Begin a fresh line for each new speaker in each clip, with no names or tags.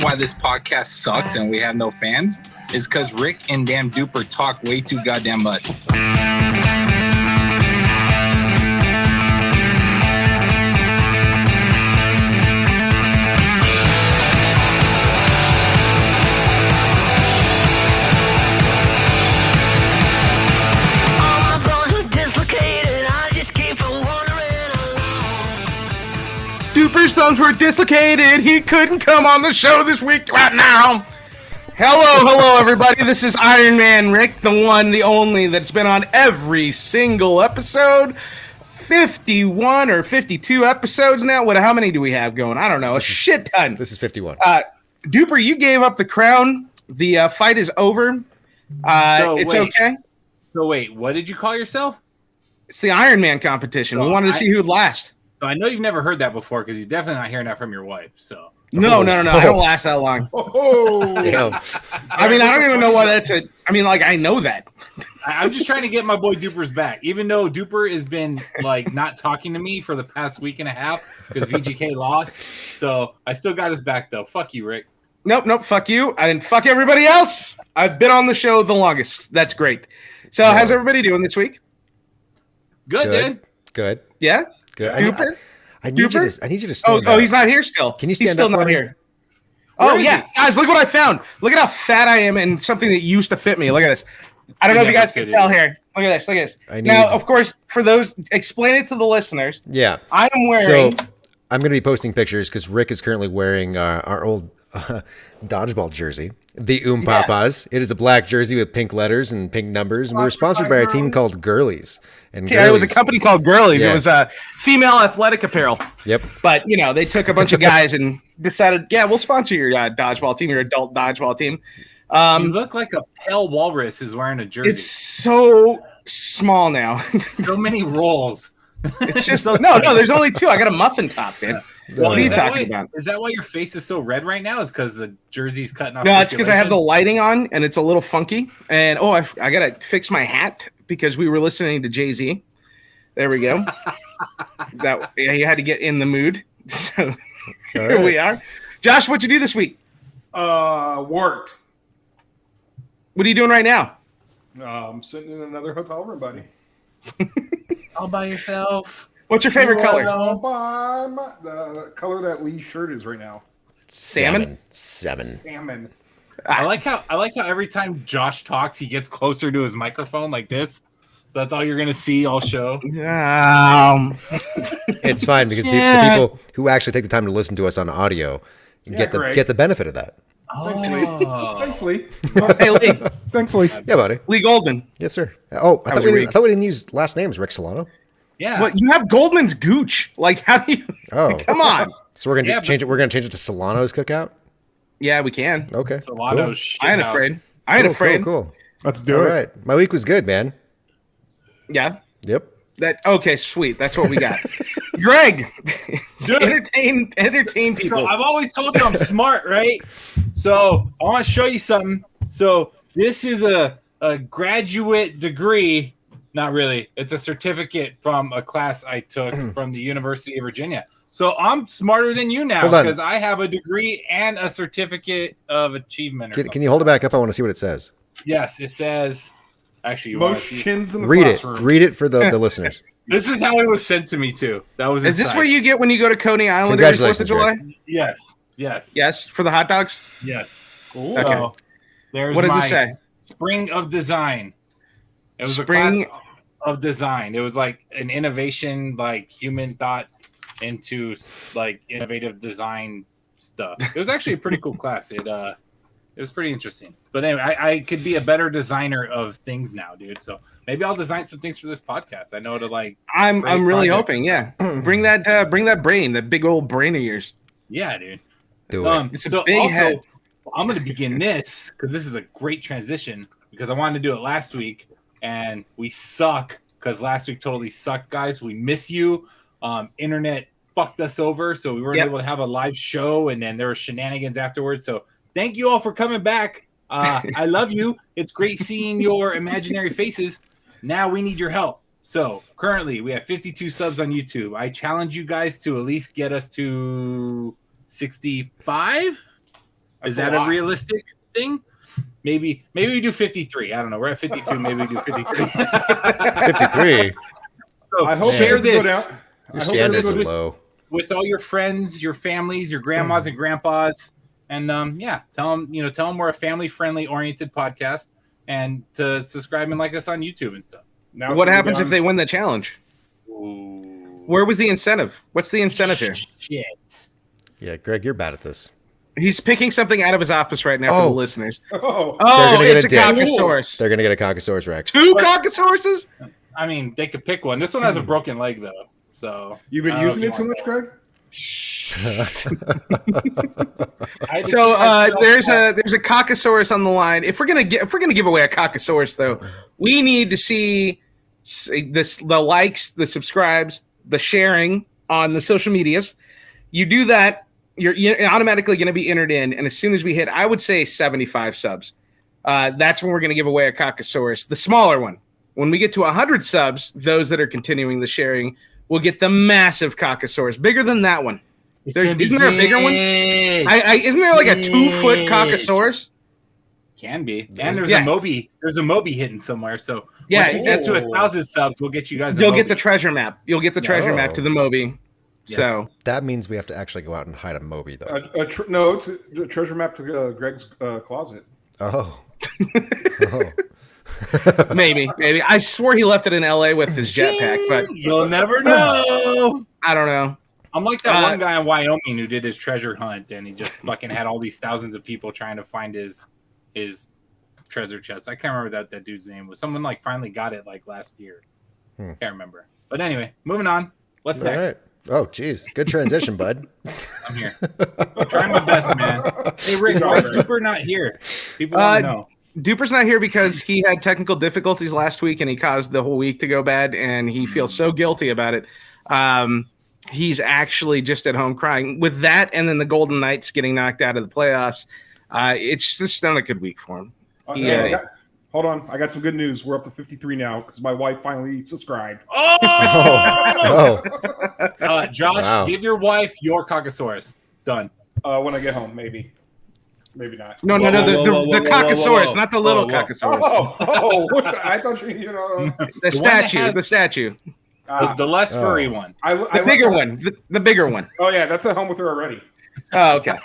reason why this podcast sucks and we have no fans is because Rick and damn Duper talk way too goddamn much.
Duper's thumbs were dislocated. He couldn't come on the show this week right now. Hello, everybody. This is Iron Man Rick, the one, the only that's been on every single episode. 51 or 52 episodes now. How many do we have going? I don't know. A shit ton.
This is 51.
Duper, you gave up the crown. The fight is over. Okay.
So wait, what did you call yourself?
It's the Iron Man competition. We wanted to see who'd last.
So I know you've never heard that before because you're definitely not hearing that from your wife. So
no, I don't last that long.
Oh, damn.
I mean, I don't even know why that's a. I mean, like I know that.
I'm just trying to get my boy Duper's back, even though Duper has been like not talking to me for the past week and a half because VGK lost. So I still got his back though. Fuck you, Rick.
Nope. Fuck you. I didn't fuck everybody else. I've been on the show the longest. That's great. So how's everybody doing this week?
Good, dude.
Good.
Yeah.
Good.
Duper?
I need you to stand up.
Oh, he's not here still.
Can you stand
He's still
up
not
for me?
here. Oh, yeah. Guys, look what I found. Look at how fat I am and something that used to fit me. Look at this. I don't know if you guys can tell here. Look at this. Now, of course, for those, explain it to the listeners.
Yeah.
I am wearing...
So, I'm going to be posting pictures because Rick is currently wearing our old dodgeball jersey, the Papas. It is a black jersey with pink letters and pink numbers, and we were sponsored by a team called Girlies. And
it was a company called Girlies.
Yeah.
It was female athletic apparel.
Yep.
But, they took a bunch of guys and decided, we'll sponsor your dodgeball team, your adult dodgeball team.
You look like a pale walrus is wearing a jersey.
It's so small now.
So many rolls.
It's just no. There's only two. I got a muffin top, dude.
Well,
what are you talking about?
Is that why your face is so red right now? Is because the jersey's cutting off?
No, it's because I have the lighting on and it's a little funky. And I gotta fix my hat because we were listening to Jay-Z. There we go. You had to get in the mood. So here we are. Josh, what'd you do this week?
Worked.
What are you doing right now?
I'm sitting in another hotel room, buddy.
All by yourself.
What's your favorite color?
The color that Lee's shirt is right now.
Salmon.
I like how every time Josh talks, he gets closer to his microphone like this. So that's all you're gonna see all show.
It's fine because the people who actually take the time to listen to us on audio get the benefit of that.
Thanks, Lee.
Hey, Lee.
Thanks, Lee.
Yeah, buddy.
Lee Goldman.
Yes, sir. Oh, I thought we didn't use last names. Rick Solano.
Yeah.
What, you have Goldman's Gooch? Like, how do you?
Oh,
come on.
So we're gonna change it. We're gonna change it to Solano's Cookout.
Yeah, we can.
Okay.
Solano's.
Cool.
I ain't afraid.
Cool.
Let's do it.
All right. My week was good, man.
Yeah.
Yep.
Okay, sweet. That's what we got. Greg, entertain people.
So I've always told you I'm smart, right? So I want to show you something. So this is a graduate degree. Not really. It's a certificate from a class I took from the University of Virginia. So I'm smarter than you now because I have a degree and a certificate of achievement.
Can you hold it back up? I want to see what it says.
Yes, it says. Actually,
most chins in the
Read
classroom.
Read it for the listeners.
This is how it was sent to me too. That was.
Is this what you get when you go to Coney Island every 4th of July?
Yes,
for the hot dogs.
Yes.
Ooh.
So,
Okay.
there's
What does it say?
Spring of Design. It was
Spring
a class of design. It was like an innovation, like human thought into like innovative design stuff. It was actually a pretty cool class. It was pretty interesting. But anyway, I could be a better designer of things now, dude. So maybe I'll design some things for this podcast. I know to like.
I'm really hoping. Yeah, bring that brain, that big old brain of yours.
Yeah, dude.
Do it.
It's a big head.
I'm going to begin this because this is a great transition because I wanted to do it last week and we suck because last week totally sucked, guys. We miss you. Internet fucked us over, so we weren't able to have a live show, and then there were shenanigans afterwards. So thank you all for coming back. I love you. It's great seeing your imaginary faces. Now we need your help. So currently we have 52 subs on YouTube. I challenge you guys to at least get us to 65. Is
That's
that
a
a
lot.
realistic thing? Maybe we do 53. I don't know. We're at 52. Maybe we do 53.
53.
So
I hope
share
it doesn't go
this
down.
Your
I hope
standards
it
are
doesn't go
low.
with all your friends, your families, your grandmas and grandpas, and tell them we're a family-friendly oriented podcast, and to subscribe and like us on YouTube and stuff.
Now
What
it's
happens
gonna
if
go
they win the challenge?
Ooh.
Where was the incentive? What's the incentive here?
Shit.
Yeah, Greg, you're bad at this.
He's picking something out of his office right now for
Oh.
the listeners.
down? Oh,
Oh,
gonna get
it's
a
a
dick.
Caucasaurus.
They're gonna get a Caucasaurus Rex.
Two Caucasauruses?
I mean, they could pick one. This one has a broken leg though, so
you've been
I don't know
using
if
it too
you
much,
want
Greg?
I just
So
keep myself
there's
off.
a Caucasaurus on the line. If we're gonna give away a Caucasaurus, though, we need to see the likes, the subscribes, the sharing on the social medias. You do that, you're automatically going to be entered in. And as soon as we hit, I would say 75 subs, that's when we're going to give away a Caucasaurus, the smaller one. When we get to 100 subs, those that are continuing the sharing will get the massive Caucasaurus, bigger than that one. Isn't there a bigger one? Isn't there like a 2-foot Caucasaurus?
Can be. And there's
Yeah.
a Moby. There's a Moby hidden somewhere. So
Yeah,
once you get to 1,000 subs, we'll get you guys.
You'll get the treasure map. You'll get the
Yeah.
treasure map
Oh.
to the Moby.
Yes.
So
That means we have to actually go out and hide a Moby, though.
No, it's a treasure map to Greg's closet.
Oh. Oh.
maybe. I swore he left it in LA with his jetpack, but
You'll never know.
I don't know.
I'm like that one guy in Wyoming who did his treasure hunt, and he just fucking had all these thousands of people trying to find his treasure chest. I can't remember that dude's name was. Someone like finally got it like last year. Can't remember. But anyway, moving on. What's
All
next?
right. Oh, geez. Good transition, bud.
I'm here. I'm trying my best, man. Hey, Rick, why is Super not here? People want to know.
Duper's not here because he had technical difficulties last week and he caused the whole week to go bad, and he feels so guilty about it. He's actually just at home crying. With that, and then the Golden Knights getting knocked out of the playoffs, it's just not a good week for him. Yeah.
Hold on, I got some good news. We're up to 53 now because my wife finally subscribed.
Oh.
Josh,
Wow.
give your wife your Caucasaurus. Done.
When I get home, maybe not.
No, the Caucasaurus, not the little Caucasaurus.
I thought you know.
The statue, the statue.
The less furry one.
The bigger one. The bigger one.
Oh, yeah, that's at home with her already.
Oh, okay.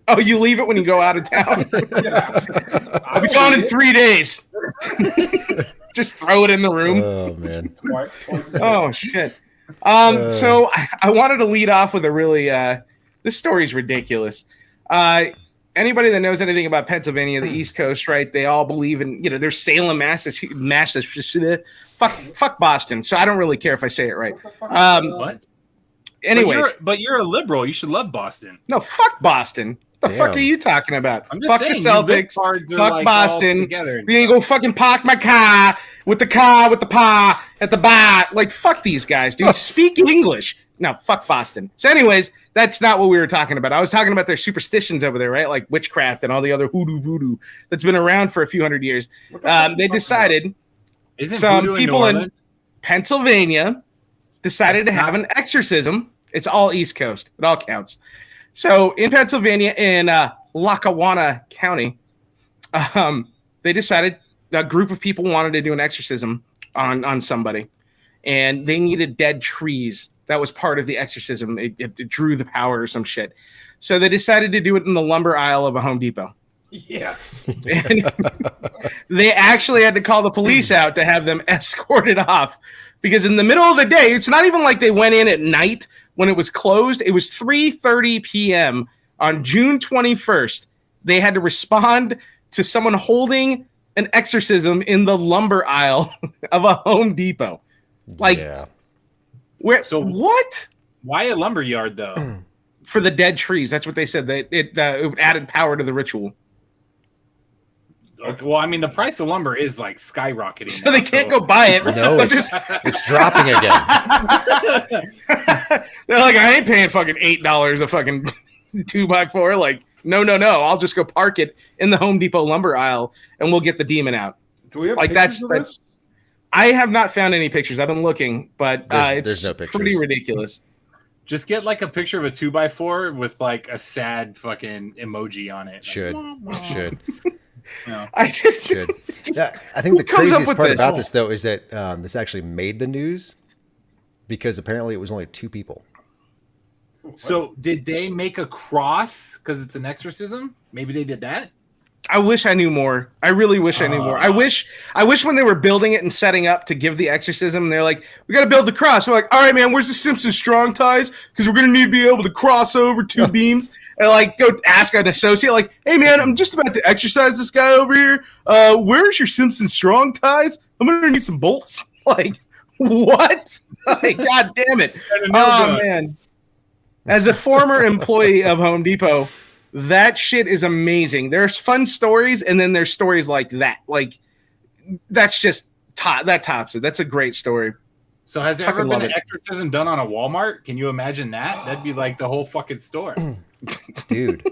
Oh, you leave it when you go out of town?
Yeah.
I'll be gone in 3 days. Just throw it in the room.
Oh, man.
Twice as
Oh, shit. So I wanted to lead off with a really, this story's ridiculous. Anybody that knows anything about Pennsylvania, the East Coast, right? They all believe in, there's Salem, Massachusetts, fuck Boston. So I don't really care if I say it right.
What?
Anyways.
But you're a liberal. You should love Boston.
No, fuck Boston. What the fuck
Damn.
are you talking about?
I'm just
Fuck
saying,
the Celtics. Fuck Boston. Then you go fucking park my car with the pa at the bar. Like, fuck these guys, dude. Speak English. No, fuck Boston. So anyways, that's not what we were talking about. I was talking about their superstitions over there, right? Like witchcraft and all the other hoodoo voodoo that's been around for a few hundred years. They decided
Isn't
some
voodoo
people
in New
in
Orleans?
Pennsylvania decided to have an exorcism. It's all East Coast. It all counts. So in Pennsylvania, in Lackawanna County, they decided a group of people wanted to do an exorcism on somebody, and they needed dead trees. That was part of the exorcism. It drew the power or some shit. So they decided to do it in the lumber aisle of a Home Depot.
Yes.
And they actually had to call the police out to have them escorted off, because in the middle of the day, it's not even like they went in at night when it was closed. It was 3:30 p.m. on June 21st. They had to respond to someone holding an exorcism in the lumber aisle of a Home Depot. Like,
yeah.
where?
So-
What?
Why a lumber yard though?
For the dead trees. That's what they said. That it added power to the ritual.
Well, I mean, the price of lumber is like skyrocketing.
So they can't go buy it.
No,
They're
it's dropping again.
They're like, I ain't paying fucking $8 a fucking 2x4. Like, no. I'll just go park it in the Home Depot lumber aisle, and we'll get the demon out.
Do we have
Like,
pictures of
that's-
this?
I have not found any pictures. I've been looking, but
There's
it's
no pictures.
pretty ridiculous.
Just get like a picture of a 2x4 with like a sad fucking emoji on it.
Should.
No.
I just
Should. I think the
comes up
craziest
with
part
this?
about this, though, is that this actually made the news because apparently it was only 2 people.
So did they make a cross because it's an exorcism? Maybe they did that.
I wish I knew more. I really wish I knew more. I wish when they were building it and setting up to give the exorcism, they're like, we got to build the cross. We're like, all right, man, where's the Simpsons strong ties? Because we're going to need to be able to cross over 2 beams. And like, go ask an associate, like, hey, man, I'm just about to exercise this guy over here. Where's your Simpsons strong ties? I'm going to need some bolts. Like, what? Like, God damn it. Oh, man. As a former employee of Home Depot, that shit is amazing. There's fun stories, and then there's stories like that. Like, that's just that tops it. That's a great story.
So has there ever
Fucking
been
love
an exorcism done on a Walmart? Can you imagine that? That'd be like the whole fucking store.
Dude,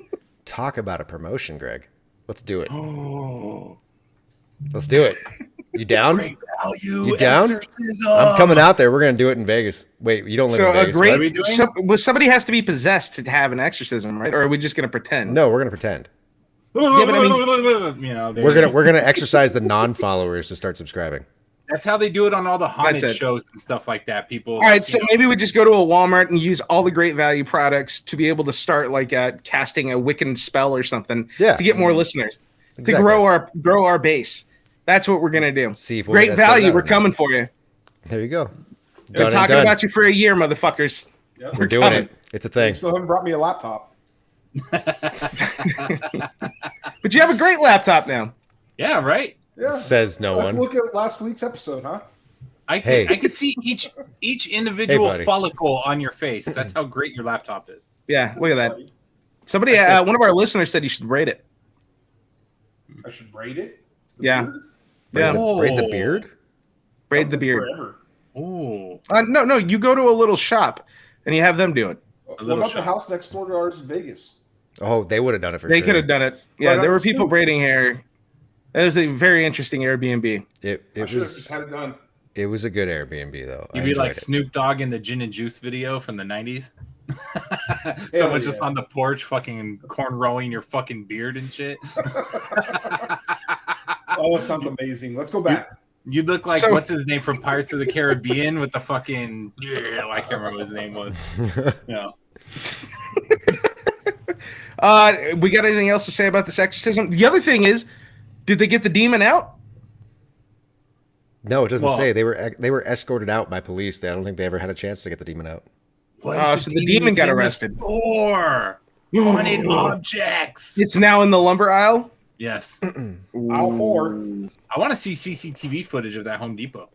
talk about a promotion, Greg. Let's do it. Let's do it. You down? You down?
Exorcism.
I'm coming out there. We're going to do it in Vegas. Wait, you don't live
So
in
a
Vegas,
What are
great.
we doing?
Somebody has to be possessed to have an exorcism, right? Or are we just gonna pretend?
right? No, we're going to pretend.
Yeah, but I mean-
you know,
We're gonna exercise the non-followers to start subscribing.
that's how they do it on all the haunted
That's it.
shows and stuff like that. People.
All right, so maybe we just go to a Walmart and use all the great value products to be able to start like casting a Wiccan spell or something
Yeah.
to get more listeners
Exactly.
to grow our base. That's what we're gonna do.
See if we'll
Great
get that started
value.
out
We're
or not.
coming for you.
There you go.
We're
Done and
talking
done.
about you for a year, motherfuckers.
Yep.
We're doing
coming.
it. It's a
They
thing.
still haven't brought me a laptop.
But you have a great laptop now.
Yeah, right.
Yeah.
Says no
Let's
one.
look at last week's episode, huh?
I
Hey.
can see each individual
buddy.
follicle on your face. That's how great your laptop is.
Yeah, look at that. Somebody,
That's it.
one of our listeners said you should rate it.
I should braid it.
Yeah.
Braid,
Yeah.
braid the beard?
Braid the beard.
Forever.
Oh,
No, you go to a little shop and you have them do it.
What
little
about the
shop.
house next door to ours in Vegas?
Oh, they would have done it for
They
sure.
could have done it. Yeah,
Right
there
on
were
the
people
scoop.
braiding hair. It was a very interesting Airbnb.
It
I should have just
was
had it done.
it was a good Airbnb though. I
you'd be
enjoyed
like
it.
Snoop Dogg in the Gin and Juice video from the '90s. Someone just
yeah.
on the porch, fucking cornrowing your fucking beard and shit.
Oh, that sounds amazing. Let's go back.
You look like
So-
what's his name from Pirates of the Caribbean with the fucking I can't remember what his name was. No.
We got anything else to say about this exorcism? The other thing is, did they get the demon out?
No, it doesn't
Well-
say. They were escorted out by police. I don't think they ever had a chance to get the demem out.
What
So the demon got arrested.
Or haunted objects.
It's now in the lumber aisle.
Yes.
Aisle 4.
I want to see CCTV footage of that Home Depot.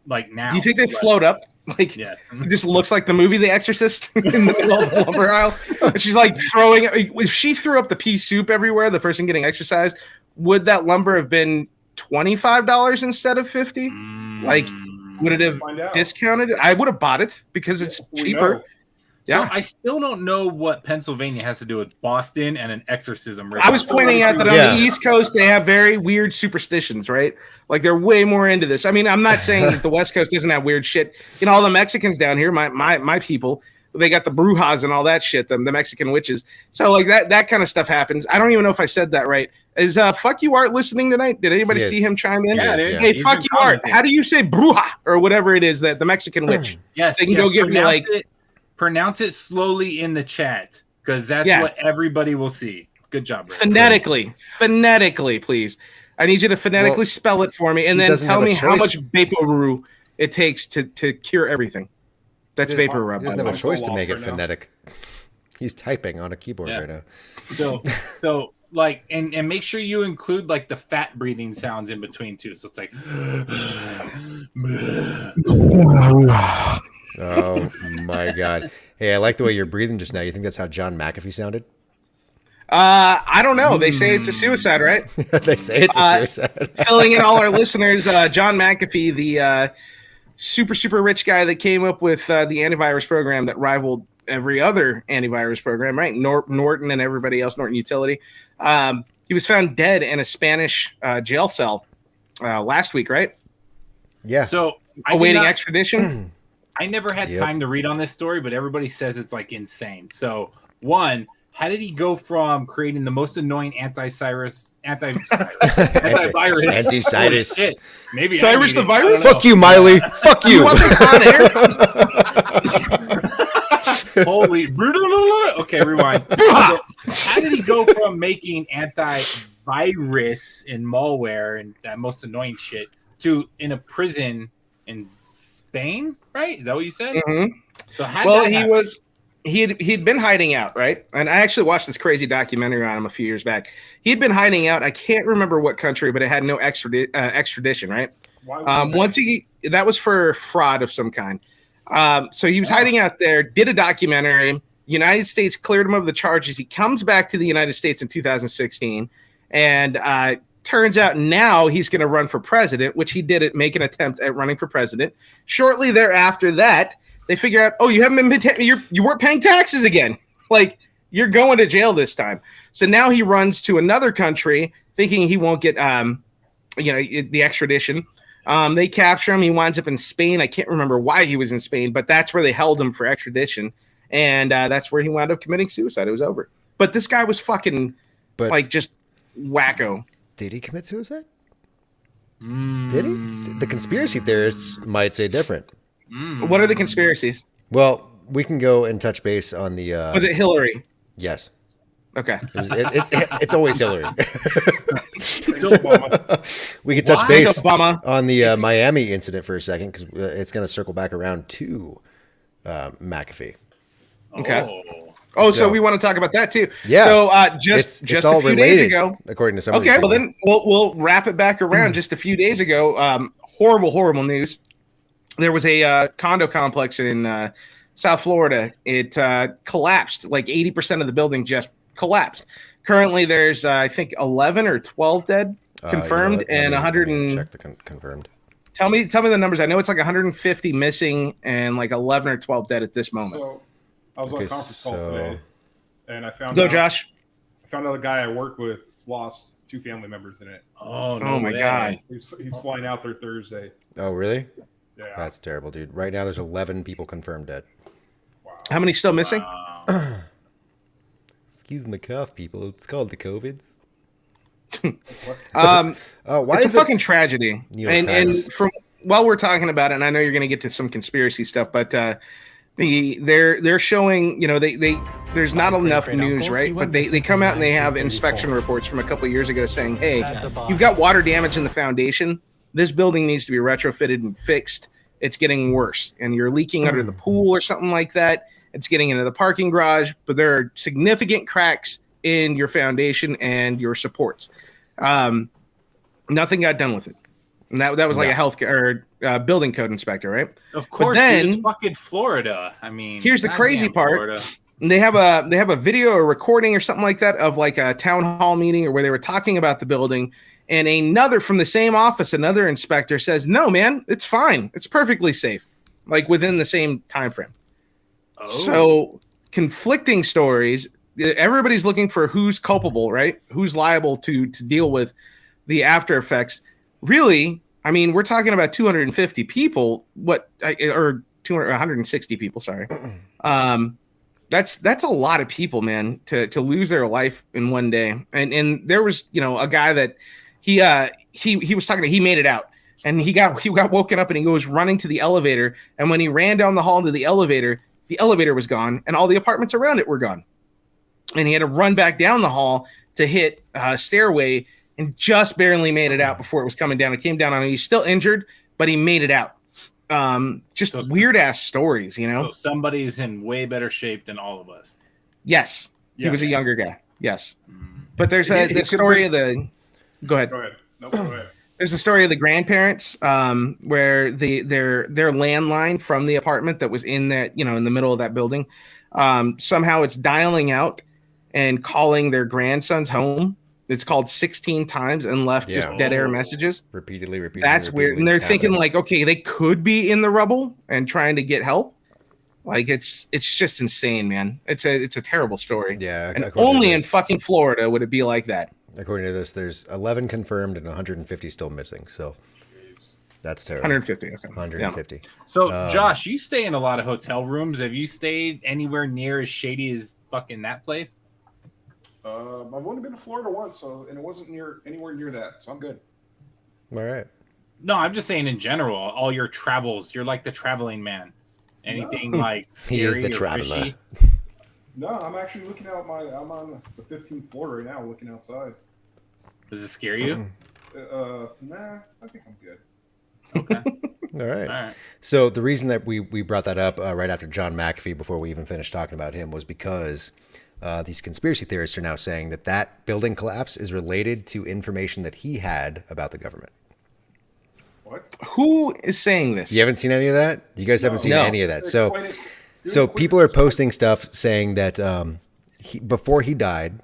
Like now.
Do you think they float up? Like,
Yes.
it just looks like the movie The Exorcist in the middle of the lumber aisle. And she's like throwing. If she threw up the pea soup everywhere, the person getting exercised, would that lumber have been $25 instead of $50? Like, would it have
Find out.
discounted it? I would have bought it because it's
We
cheaper.
know.
Yeah.
So I still don't know what Pennsylvania has to do with Boston and an exorcism.
I was pointing out that on
Yeah.
the East Coast they have very weird superstitions, right? Like they're way more into this. I mean, I'm not saying that the West Coast doesn't have weird shit. You know, all the Mexicans down here, my people, they got the brujas and all that shit, the Mexican witches. So like that kind of stuff happens. I don't even know if I said that right. Is Fuck You Art listening tonight? Did anybody
He
see
is.
him chime in?
Yeah,
Yes,
dude.
yeah.
Hey,
He's
Fuck
been
You Art.
commenting.
How do you say bruja or whatever it is that the Mexican witch?
Yes,
They can go give me, like-
pronounce it slowly in the chat because that's
Yeah.
what everybody will see. Good job, Rick.
Phonetically, please. I need you to phonetically
Well,
spell it for me, and
he
then
doesn't
tell
have a
me how
choice.
much Vaporru it takes to cure everything. That's
He
Vapor Rub.
He
by
doesn't
the
have
way.
a choice
so
to make it
long for now.
phonetic. He's typing on a keyboard
Yeah.
right now.
So like and make sure you include like the fat breathing sounds in between too. So it's like
Oh my god. Hey, I like the way you're breathing just now. You think that's how John McAfee sounded?
I don't know. They say it's a suicide, right?
They say it's a suicide.
Filling in all our listeners, John McAfee, the super rich guy that came up with the antivirus program that rivaled every other antivirus program, right? Norton and everybody else, Norton Utility. He was found dead in a Spanish jail cell last week, right?
Yeah.
so I did
Awaiting
not-
extradition.
I never had
Yep.
time to read on this story, but everybody says it's like insane. So, one, how did he go from creating the most annoying anti-virus,
Anti-Cyrus.
Holy shit. Maybe
Cyrus
I
the
need it. I
virus?
don't know.
Fuck you, Miley. Fuck you.
want the Con Air?
Holy. Okay, rewind. So, how did he go from making anti-virus and malware and that most annoying shit to in a prison in Spain? Right? Is that what you said?
Mhm.
So how?
Well, he'd been hiding out, right? And I actually watched this crazy documentary on him a few years back. He'd been hiding out. I can't remember what country, but it had no extradition, right?
Why would
Once that was for fraud of some kind. So he was hiding out there, did a documentary. United States cleared him of the charges. He comes back to the United States in 2016, and turns out now he's going to run for president, which he did make an attempt at running for president. Shortly thereafter that, they figure out, oh, you haven't been you weren't paying taxes again. Like, you're going to jail this time. So now he runs to another country thinking he won't get the extradition. They capture him. He winds up in Spain. I can't remember why he was in Spain, but that's where they held him for extradition. And that's where he wound up committing suicide. It was over. But this guy was fucking just wacko.
Did he commit suicide? Did he? The conspiracy theorists might say different.
What are the conspiracies?
Well, we can go and touch base on the.
Was it Hillary?
Yes.
Okay.
It's always Hillary.
Obama.
We could touch
Why?
base
Obama.
on the Miami incident for a second because it's going to circle back around to McAfee.
Okay. Oh, so we want to talk about that too.
Yeah.
So just
It's
a
all
few
related,
days ago.
according to some. of these
Okay, well
people.
then we'll wrap it back around. Just a few days ago, horrible news. There was a condo complex in South Florida. It collapsed. Like 80% of the building just collapsed. Currently, there's I think 11 or 12 dead confirmed,
what?
and
Let me
100.
check the confirmed.
Tell me the numbers. I know it's like 150 missing and like 11 or 12 dead at this moment.
So I was on a
Okay,
conference call
so-
today, and I found
Go,
out,
Josh.
I found out a guy I work with lost 2 family members in it.
Oh, no
Oh my
way.
God.
He's flying out there Thursday.
Oh, really?
Yeah.
That's terrible, dude. Right now, there's 11 people confirmed dead.
Wow.
How many still missing?
Wow.
Excuse my cough, people. It's called the COVIDs. Why
It's a
is
fucking tragedy.
New York
And
Times.
from while we're talking about it, and I know you're going to get to some conspiracy stuff, but they're showing, there's not enough news, right? But they come out and they have inspection reports from a couple of years ago saying, hey, you've got water damage in the foundation. This building needs to be retrofitted and fixed. It's getting worse, and you're leaking under the pool or something like that. It's getting into the parking garage, but there are significant cracks in your foundation and your supports. Nothing got done with it. And that was like a healthcare or building code inspector, right?
Of course,
then-
dude, it's fucking Florida. I mean,
Here's the crazy
goddamn
part.
Florida.
And they have a video or recording or something like that of like a town hall meeting or where they were talking about the building, and another from the same office, another inspector says, "No, man, it's fine. It's perfectly safe." Like within the same time frame.
Oh.
So conflicting stories. Everybody's looking for who's culpable, right? Who's liable to deal with the after effects. Really, I mean, we're talking about 250 people. Or 160 people? Sorry. That's a lot of people, man, to lose their life in one day. And there was, a guy that he was talking to. He made it out, and he got woken up, and he goes running to the elevator. And when he ran down the hall to the elevator was gone, and all the apartments around it were gone. And he had to run back down the hall to hit a stairway, and just barely made it out before it was coming down. It came down on him. He's still injured, but he made it out. Just weird ass stories,
So somebody's in way better shape than all of us.
Yes, he
Yeah.
was a younger guy. Yes, but there's the story of the. Go ahead.
Go ahead. No, go ahead.
There's the story of the grandparents, where their landline from the apartment that was in that in the middle of that building, somehow it's dialing out and calling their grandson's home. It's called 16 times and left just dead air messages.
Repeatedly.
That's weird. And they're thinking like, okay, they could be in the rubble and trying to get help. Like it's just insane, man. It's a terrible story.
Yeah.
And
according to
only in
this-
fucking Florida would it be like that.
According to this, there's 11 confirmed and 150 still missing. So That's terrible.
150. Okay.
150.
So, Josh, you stay in a lot of hotel rooms. Have you stayed anywhere near as shady as fucking that place?
I've only been to Florida once, and it wasn't anywhere near that, so I'm good.
All right.
No, I'm just saying in general, all your travels, you're like the traveling man. Anything like scary
He is the
or
traveler.
fishy?
No, I'm actually looking out I'm on the 15th floor right now, looking outside.
Does it scare you?
Nah, I think I'm good.
Okay.
All right.
All right.
So the reason that we brought that up right after John McAfee, before we even finished talking about him, was because these conspiracy theorists are now saying that building collapse is related to information that he had about the government.
What?
Who is saying this?
You haven't seen any of that? You guys haven't seen
No.
any of that.
Explain it.
So people are posting stuff saying that before he died,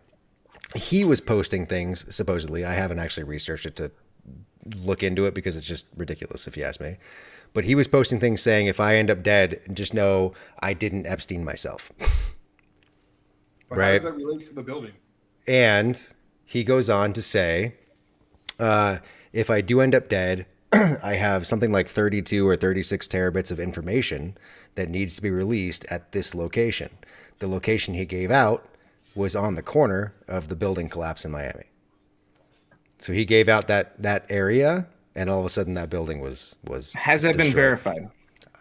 he was posting things, supposedly. I haven't actually researched it to look into it because it's just ridiculous, if you ask me. But he was posting things saying, if I end up dead, just know I didn't Epstein myself.
But
Right.
how does that relate to the building?
And he goes on to say, if I do end up dead, I have something like 32 or 36 terabits of information that needs to be released at this location. The location he gave out was on the corner of the building collapse in Miami. So he gave out that area, and all of a sudden that building was
Has that been
destroyed.
verified?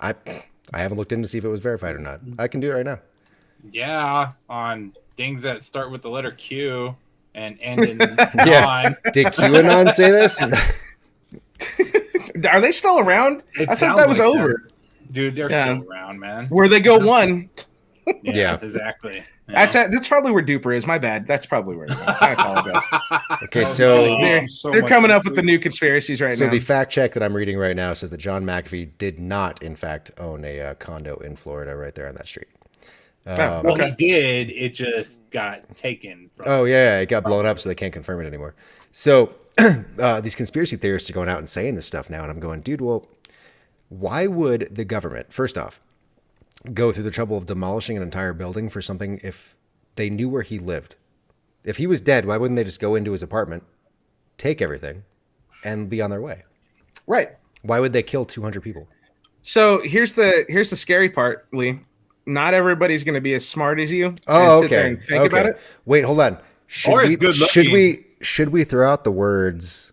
I haven't looked in to see if it was verified or not. I can do it right now.
Yeah, on things that start with the letter Q and end in
Yeah.
non.
Did QAnon say this?
Are they still around?
It
I thought
sounds
that was
like
over.
them. Dude, they're
Yeah.
still around, man.
Where they go one.
Yeah.
Exactly. Yeah.
That's probably where Duper is. My bad. That's probably where it is. I apologize.
Okay,
Oh,
so
Thank
They're,
you so
they're
much.
coming up with the new conspiracies right
So
now.
the fact check that I'm reading right now says that John McAfee did not, in fact, own a condo in Florida right there on that street.
Oh,
Well,
okay.
he did. It just got taken. From
Oh, yeah, it got blown up, so they can't confirm it anymore. So these conspiracy theorists are going out and saying this stuff now, and I'm going, dude, well, why would the government, first off, go through the trouble of demolishing an entire building for something if they knew where he lived? If he was dead, why wouldn't they just go into his apartment, take everything, and be on their way?
Right.
Why would they kill 200 people?
So here's the scary part, Lee. Not everybody's going to be as smart as you.
Oh,
and sit there
okay.
and think about it.
Wait, hold on.
Or is good
Should we throw out the words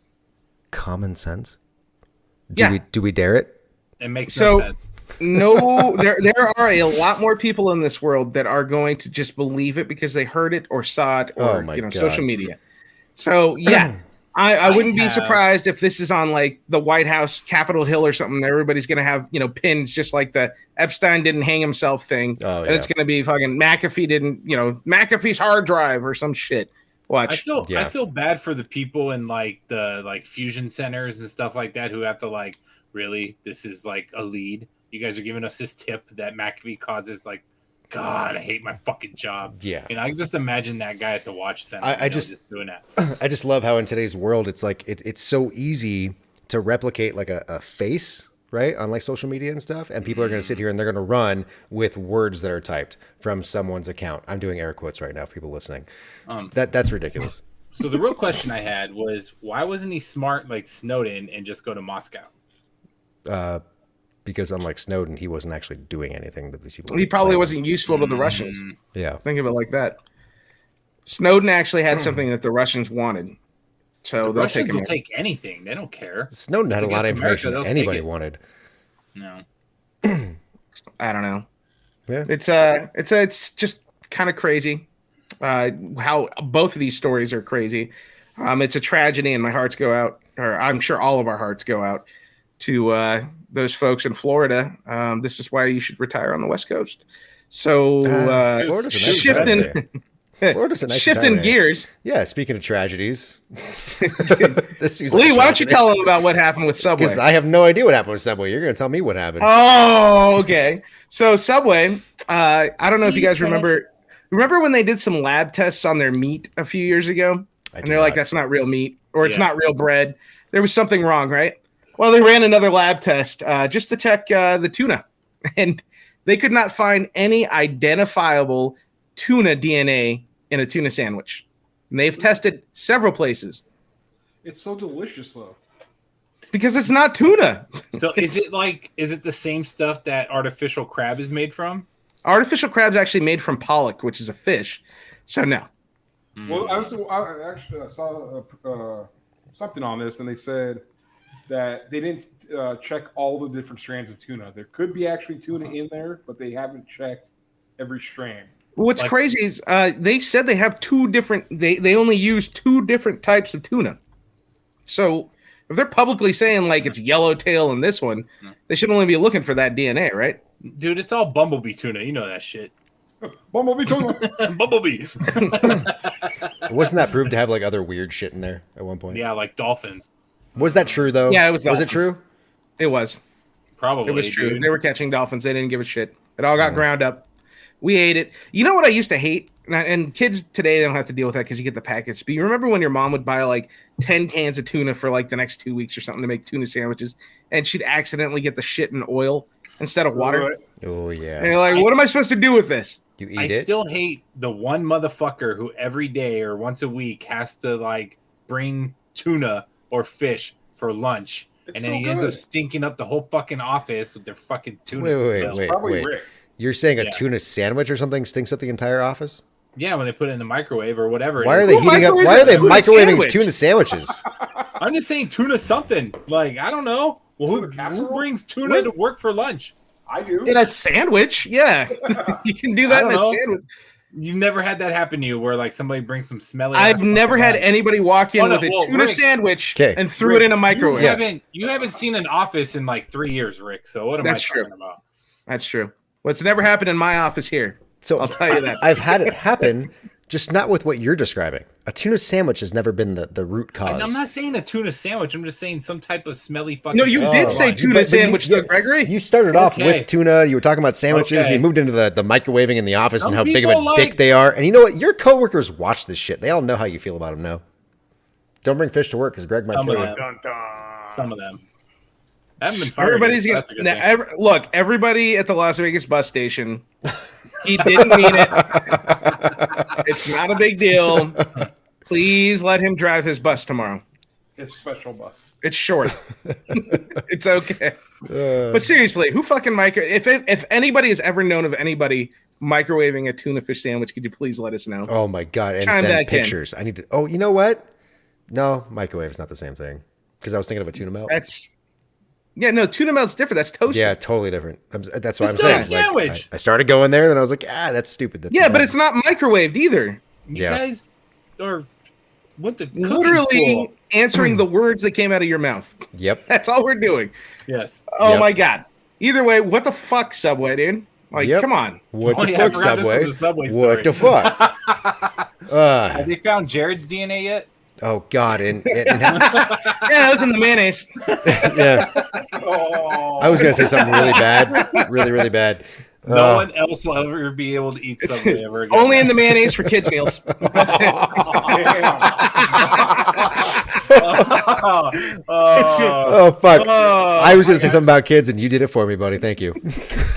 common sense?
Yeah.
Do we dare it?
It makes
So-
no sense.
No, there are a lot more people in this world that are going to just believe it because they heard it or saw it or
Oh my God.
social media. So yeah, I wouldn't be
have-
surprised if this is on like the White House, Capitol Hill or something. Everybody's gonna have pins just like the Epstein didn't hang himself thing,
Oh,
and it's gonna be fucking McAfee didn't McAfee's hard drive or some shit. Watch.
Yeah.
I feel bad for the people in like the fusion centers and stuff like that who have to like, really, this is like a lead. You guys are giving us this tip that McAfee causes, like, God, I hate my fucking job.
Yeah.
I can just imagine that guy at the watch center.
I just
doing that.
I just love how in today's world it's like it's so easy to replicate like a face, right, on like social media and stuff, and people are going to sit here and they're going to run with words that are typed from someone's account. I'm doing air quotes right now for people listening. That's ridiculous.
So the real question I had was, why wasn't he smart like Snowden and just go to Moscow?
Because unlike Snowden, he wasn't actually doing anything that these people.
He probably wasn't useful to the Russians.
Yeah.
Think of it like that. Snowden actually had something that the Russians wanted, so
The
they'll
Russians
take him.
will take anything. They don't care.
Snowden had a lot of
Against
information
America,
that
they'll
anybody
take it.
wanted.
No.
I don't know.
Yeah.
It's just kind of crazy how both of these stories are crazy. It's a tragedy, and my hearts go out, or I'm sure all of our hearts go out to those folks in Florida. This is why you should retire on the West Coast. So
Florida's a nice
shifting
time Florida's a nice
shifting
time
gears.
Yeah, speaking of tragedies, this seems
Lee,
like a
why don't you
tragedy.
tell them about what happened with Subway?
Because I have no idea what happened with Subway. You're going to tell me what happened.
Oh, okay. So Subway, I don't know if you guys remember when they did some lab tests on their meat a few years ago,
I
and
do
they're like,
not.
that's not real meat, or it's
Yeah.
not real bread. There was something wrong, right? Well, they ran another lab test just to check the tuna, and they could not find any identifiable tuna DNA in a tuna sandwich. And they've tested several places.
It's so delicious, though.
Because it's not tuna.
So is it the same stuff that artificial crab is made from?
Artificial crab's actually made from pollock, which is a fish. So no.
Well, I actually saw something on this, and they said that they didn't check all the different strands of tuna. There could be actually tuna in there, but they haven't checked every strand.
What's crazy is they said they have two different. They only use two different types of tuna. So if they're publicly saying like it's yellowtail in this one, they should only be looking for that DNA, right?
Dude, it's all bumblebee tuna. You know that shit.
Bumblebee tuna.
Bumblebee.
Wasn't that proved to have like other weird shit in there at one point?
Yeah, like dolphins.
Was that true though?
Yeah, it was.
Was it
Dolphins.
true?
It was.
Probably.
It was true.
Dude.
They were catching dolphins. They didn't give a shit. It all got ground up. We ate it. You know what I used to hate? And kids today, they don't have to deal with that because you get the packets. But you remember when your mom would buy like 10 cans of tuna for like the next 2 weeks or something to make tuna sandwiches, and she'd accidentally get the shit in oil instead of water?
Oh yeah.
And you're like, what am I supposed to do with this?
You eat
I
it?
still hate the one motherfucker who every day or once a week has to like bring tuna or fish for lunch.
It's
And then
so
he ends up
good.
stinking up the whole fucking office with their fucking tuna.
Wait,
smell.
Probably Rick.
You're saying a
Yeah.
tuna sandwich or something stinks up the entire office?
Yeah, when they put it in the microwave or whatever.
Why
it
are
is.
they
Who
heating up?
microwaves
Why
a
are they
tuna
microwaving
sandwich?
tuna sandwiches?
I'm just saying tuna something. Like, I don't know. Well,
Tuna
who
casserole?
brings tuna to work for lunch?
I do.
In a sandwich? Yeah. You can do that
I
in a
don't know.
sandwich.
You've never had that happen to you where like somebody brings some smelly.
I've
ass
never
fucking
had
lunch.
anybody walk in
Oh, no,
with a
well,
tuna
Rick.
sandwich
'Kay.
and threw it in a
You
microwave.
haven't seen an office in like 3 years, Rick. So what am
That's
I
true.
talking about?
That's true. What's never happened in my office here.
So
I'll tell you that.
I've had it happen, just not with what you're describing. A tuna sandwich has never been the root cause.
I'm not saying a tuna sandwich. I'm just saying some type of smelly fucking.
No, you
Oh,
did say
wow.
tuna
But you-
sandwich, though, Gregory.
You started off
Okay.
with tuna. You were talking about sandwiches, and
Okay.
you moved into the microwaving in the office
Some
and how big of a
people
dick
like-
they are. And you know what? Your coworkers watch this shit. They all know how you feel about them now. Don't bring fish to work because Greg might
Some
kill
of
you.
them.
Dun, dun.
Some of them. I haven't been fired
Everybody's
yet,
gonna
so that's a good thing.
look. Everybody at the Las Vegas bus station. He didn't mean it. It's not a big deal. Please let him drive his bus tomorrow.
His special bus.
It's short. It's okay. But seriously, who fucking if anybody has ever known of anybody microwaving a tuna fish sandwich, could you please let us know?
Oh my god! And
Chime
send
back in.
pictures. I need to. Oh, you know what? No, microwave is not the same thing. Because I was thinking of a tuna melt.
Tuna melt's different. That's toasted.
Yeah, totally different. That's what
It's
I'm
still a
saying.
sandwich.
I started going there, and then I was like, that's stupid. That's
Yeah, but
dumb.
it's not microwaved either.
You
Yeah.
guys are went to cooking
Literally
school.
answering the words that came out of your mouth.
Yep.
That's all we're doing.
Yes.
Oh
Yep.
my god. Either way, what the fuck, Subway, dude? Like,
Yep.
come on.
What
Oh,
the
yeah, I
fuck,
forgot this
Subway?
was a Subway
What the
story.
fuck?
Have they found Jared's DNA yet?
Oh god, and
Yeah, that was in the mayonnaise.
yeah,
Oh,
I was gonna say something really bad, really bad.
No one else will ever be able to eat Subway ever again.
Only in the mayonnaise for kids' meals. That's it.
damn.
Oh fuck!
Oh,
I was gonna say something about kids, and you did it for me, buddy. Thank you.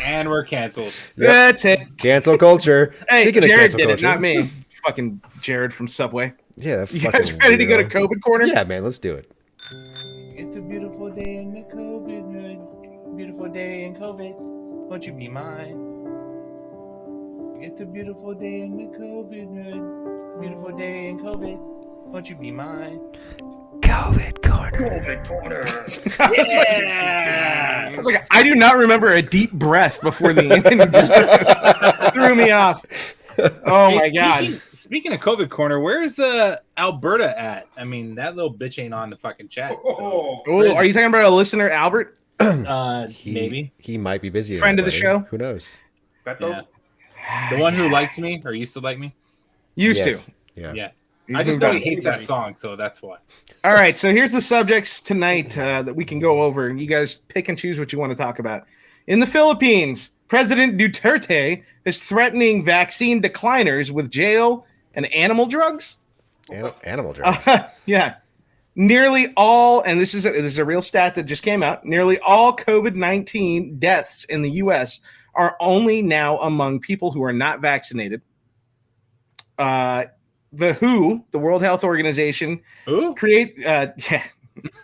and we're canceled.
That's it.
Cancel culture.
Hey,
Speaking of
Jared
cancel
did
culture,
it, not me. Fucking Jared from Subway.
Yeah, that
You
fucking
guys ready to go to
weirdo.
COVID corner?
Yeah, man, let's do it.
It's a beautiful day in the COVID hood. Beautiful day in COVID. Won't you be mine? It's a beautiful day in the COVID hood. Beautiful day in COVID. Won't you be mine?
COVID corner.
Yeah.
I was like, I do not remember a deep breath before the end. It just threw me off. Oh my god.
Speaking of COVID corner, where's Alberta at? I mean, that little bitch ain't on the fucking chat. So,
Oh,
Oh, are you talking about a listener, Albert?
maybe
He might be busy.
Friend of the
buddy.
show?
Who knows?
that though?
yeah. The one who likes me or used to like me.
Used
Yes.
to.
Yeah.
Yes.
He's
I just
moved
know
on.
he hates that song, so that's why.
All right, so here's the subjects tonight that we can go over. You guys pick and choose what you want to talk about. In the Philippines, President Duterte is threatening vaccine decliners with jail and animal drugs.
Animal drugs.
Yeah. Nearly all, and this is a real stat that just came out, nearly all COVID-19 deaths in the U.S. are only now among people who are not vaccinated. The WHO, the World Health Organization,
Ooh.
create yeah,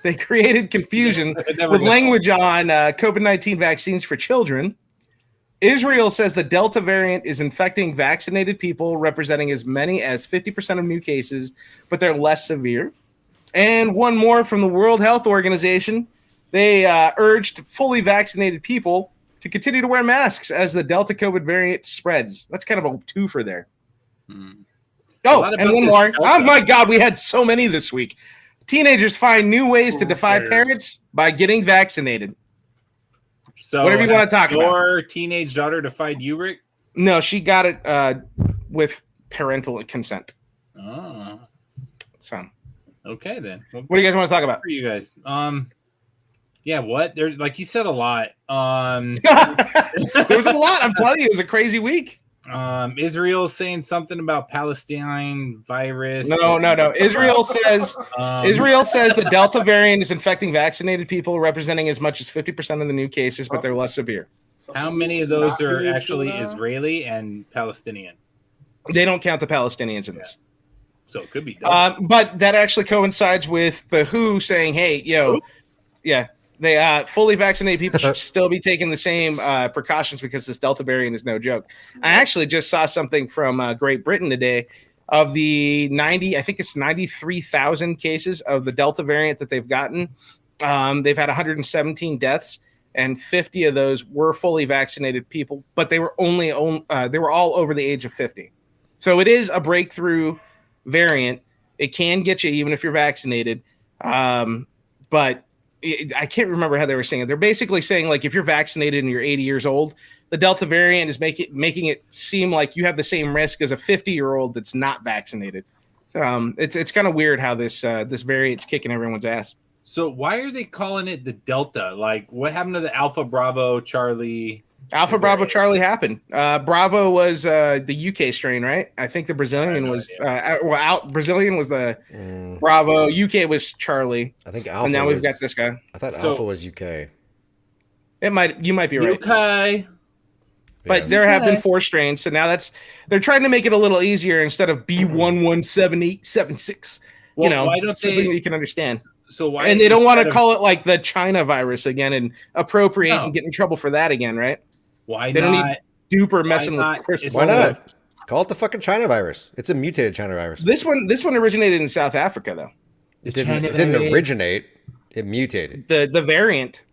They created confusion
Never
with
gets
language on COVID-19 vaccines for children. Israel says the Delta variant is infecting vaccinated people, representing as many as 50% of new cases, but they're less severe. And one more from the World Health Organization. They urged fully vaccinated people to continue to wear masks as the Delta COVID variant spreads. That's kind of a twofer there. Oh,
lot
and
about
one
this
more.
Delta.
Oh, my God, we had so many this week. Teenagers find new ways to defy parents by getting vaccinated.
So
Whatever you want to talk about.
Your teenage daughter defied you, Rick?
No, she got it with parental consent.
Oh,
So,
okay then.
what do you guys want to talk about?
For you guys, yeah, what? There's like you said a lot.
There was a lot. I'm telling you, it was a crazy week.
Israel's saying something about Palestine virus.
No. Israel says the Delta variant is infecting vaccinated people, representing as much as 50% of the new cases, but they're less severe.
How many of those are actually Israeli and Palestinian?
They don't count the Palestinians in this.
So it could be double.
But that actually coincides with the WHO saying, hey, they fully vaccinated people should still be taking the same precautions because this Delta variant is no joke. I actually just saw something from Great Britain today of the 93,000 cases of the Delta variant that they've gotten. They've had 117 deaths, and 50 of those were fully vaccinated people, but they were they were all over the age of 50. So it is a breakthrough variant. It can get you even if you're vaccinated, but I can't remember how they were saying it. They're basically saying, like, if you're vaccinated and you're 80 years old, the Delta variant is making it seem like you have the same risk as a 50-year-old that's not vaccinated. It's kind of weird how this variant's kicking everyone's ass.
So why are they calling it the Delta? Like, what happened to the Alpha Bravo Charlie?
Alpha Bravo Charlie happened. Bravo was the UK strain, right? I think the Brazilian was Brazilian was the Bravo. UK was Charlie.
I think Alpha.
And now
was,
we've got this guy.
I thought Alpha was UK.
You might be right.
UK.
But there have been 4 strains, so now they're trying to make it a little easier instead of B117876.
Well, why don't
something that you can understand.
So why?
And they don't want to call it like the China virus again and appropriate and get in trouble for that again, right?
Why
they
not?
don't need duper messing with Chris.
Why not? Call it the fucking China virus. It's a mutated China virus.
This one originated in South Africa, though.
It didn't originate. It mutated.
The variant.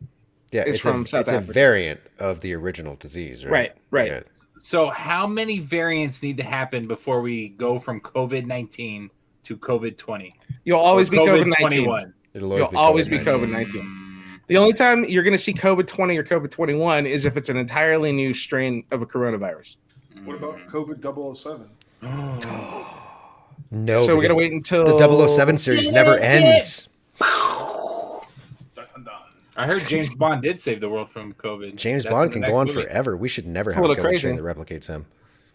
Yeah,
is from South Africa.
It's a variant of the original disease, right?
Right.
Yeah.
So how many variants need to happen before we go from COVID-19 to COVID-20?
You'll always be COVID-19.
You'll
always be COVID-19. The only time you're going to see COVID-20 or COVID-21 is if it's an entirely new strain of a coronavirus.
What about COVID 007?
No.
So we're going to wait until
the 007 series never ends.
I heard James Bond did save the world from COVID.
James Bond can go on forever. We should never have a COVID strain that replicates him.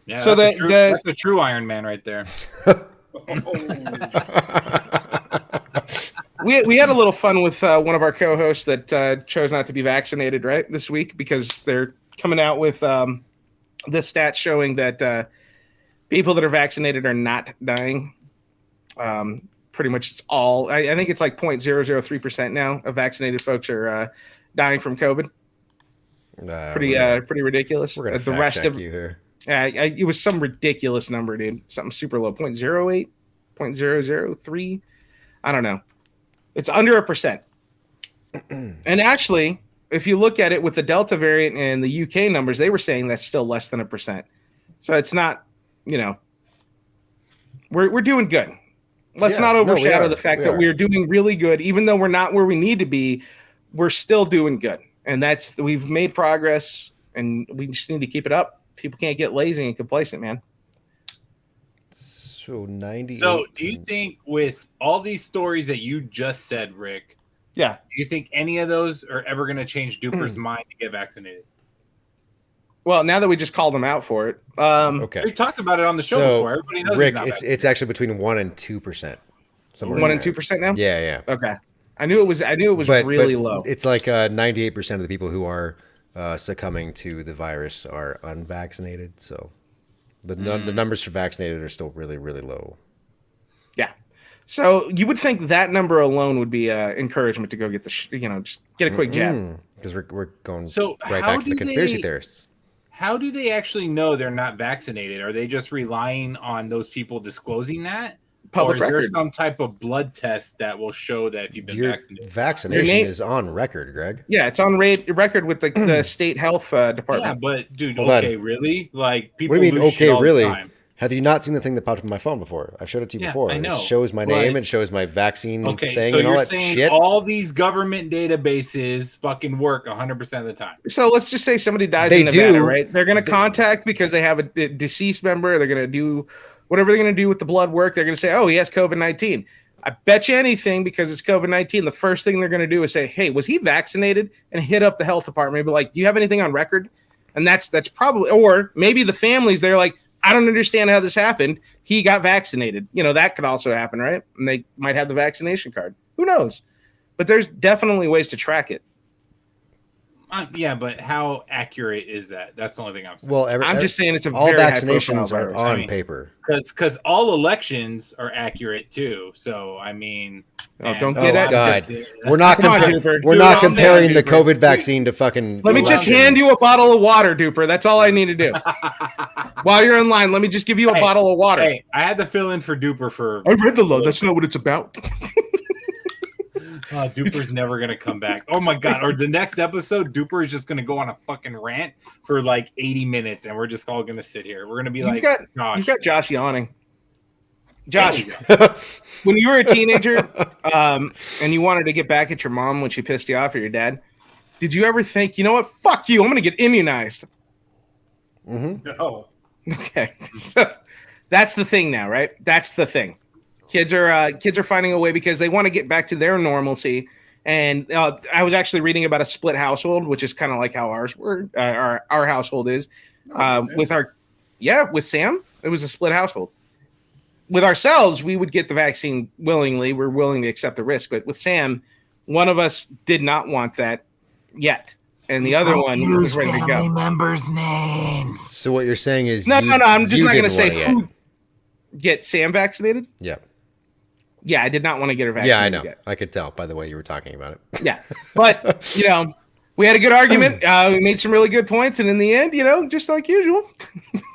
Yeah,
so
that's a true Iron Man right there.
We had a little fun with one of our co-hosts that chose not to be vaccinated, right, this week, because they're coming out with the stats showing that people that are vaccinated are not dying. Pretty much it's all. I think it's like 0.003% now of vaccinated folks are dying from COVID. Pretty ridiculous.
We're gonna
the rest
check
of
you here.
It was some ridiculous number, dude. Something super low, 0.08, 0.003. I don't know. It's under 1%. And actually, if you look at it with the Delta variant and the UK numbers, they were saying that's still less than 1%. So it's not, we're doing good. Let's not overshadow the fact that we're doing really good. Even though we're not where we need to be, we're still doing good. And we've made progress, and we just need to keep it up. People can't get lazy and complacent, man.
So 98.
So do you think with all these stories that you just said, Rick, do you think any of those are ever going to change Duper's mind to get vaccinated?
Well, now that we just called him out for it.
Okay.
We've talked about it on the show before. Everybody knows
Rick, it's actually between 1% and 2%.
1% and 2% now?
Yeah.
Okay. I knew it was really low.
It's like 98% of the people who are succumbing to the virus are unvaccinated. So the numbers for vaccinated are still really, really low.
Yeah. So you would think that number alone would be encouragement to go get just get a quick jab.
Because we're going
So
right
how
back to the
do
conspiracy
they-
theorists.
How do they actually know they're not vaccinated? Are they just relying on those people disclosing that?
Public
or is there
record.
some type of blood test that will show that if you've been
Your
vaccinated?
vaccination
Your name-
is on record, Greg.
Yeah, it's on record with the state health
Yeah,
department.
but dude,
Hold on.
okay, really? Like people
What do you mean,
lose shit
okay,
all the
really?
time.
Have you not seen the thing that popped up on my phone before? I've showed it to you
Yeah,
before.
I know,
It shows my
but-
name. It shows my vaccine
Okay,
thing
so
and all
you're
that
saying
shit.
all these government databases fucking work 100% of the time?
So let's just say somebody dies
They
in Nevada,
do.
right? They're going to contact because they have a deceased member. They're going to do whatever they're going to do with the blood work. They're going to say, oh, he has COVID-19. I bet you anything, because it's COVID-19, the first thing they're going to do is say, hey, was he vaccinated? And hit up the health department. Be like, do you have anything on record? And that's probably, or maybe the families, they're like, I don't understand how this happened. He got vaccinated. That could also happen, right? And they might have the vaccination card. Who knows? But there's definitely ways to track it.
Yeah, but how accurate is that? That's the only thing I'm saying.
Well,
I'm just saying it's a
all
very
vaccinations
high-profile
are
virus.
on
I mean,
paper.
Because all elections are accurate too. So I mean,
Oh,
and-
don't
Oh
get it.
God, we're not
Come on,
compa-
Duper.
we're
Dude,
not
I'm
comparing
there,
the
Duper.
COVID vaccine to fucking.
Let me just hand you a bottle of water, Duper. That's all I need to do. While you're in line, let me just give you a
Hey,
bottle of water.
Hey, I had to fill in for Duper for.
I read the law. That's not what it's about.
Duper's never gonna come back. Oh my god! Or the next episode, Duper is just gonna go on a fucking rant for like 80 minutes, and we're just all gonna sit here. We're gonna be
You've
like,
got-
Josh.
You've got Josh yawning. Josh,
There you
when you were a teenager, and you wanted to get back at your mom when she pissed you off, or your dad, did you ever think, you know what? Fuck you. I'm gonna get immunized.
No.
Okay, so that's the thing now, right? That's the thing. Kids are finding a way because they want to get back to their normalcy. And I was actually reading about a split household, which is kind of like how ours were. Our household is with Sam. It was a split household. With ourselves, we would get the vaccine willingly. We're willing to accept the risk. But with Sam, one of us did not want that yet, and the other one was ready to go.
members' names.
So what you're saying is
No. I'm just
you
not going to
didn't
say
want it
who get Sam vaccinated.
yet.
Yeah, I did not want to get her
Yeah,
vaccinated.
I know.
Yet.
I could tell by the way you were talking about it.
Yeah, but we had a good argument. We made some really good points, and in the end, just like usual,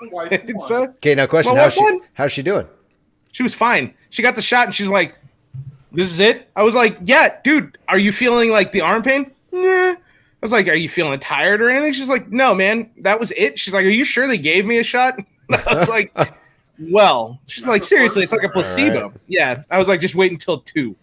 it's
Okay, now question:
Well, what one?
how's she doing?
she was fine. She got the shot, and she's like, "This is it." I was like, "Yeah, dude, are you feeling like the arm pain?" Nah. I was like, "Are you feeling tired or anything?" She's like, "No, man, that was it." She's like, "Are you sure they gave me a shot?" I was like, "Well," she's like, "Seriously, it's like a placebo."
All right.
Yeah, I was like, "Just wait until 2."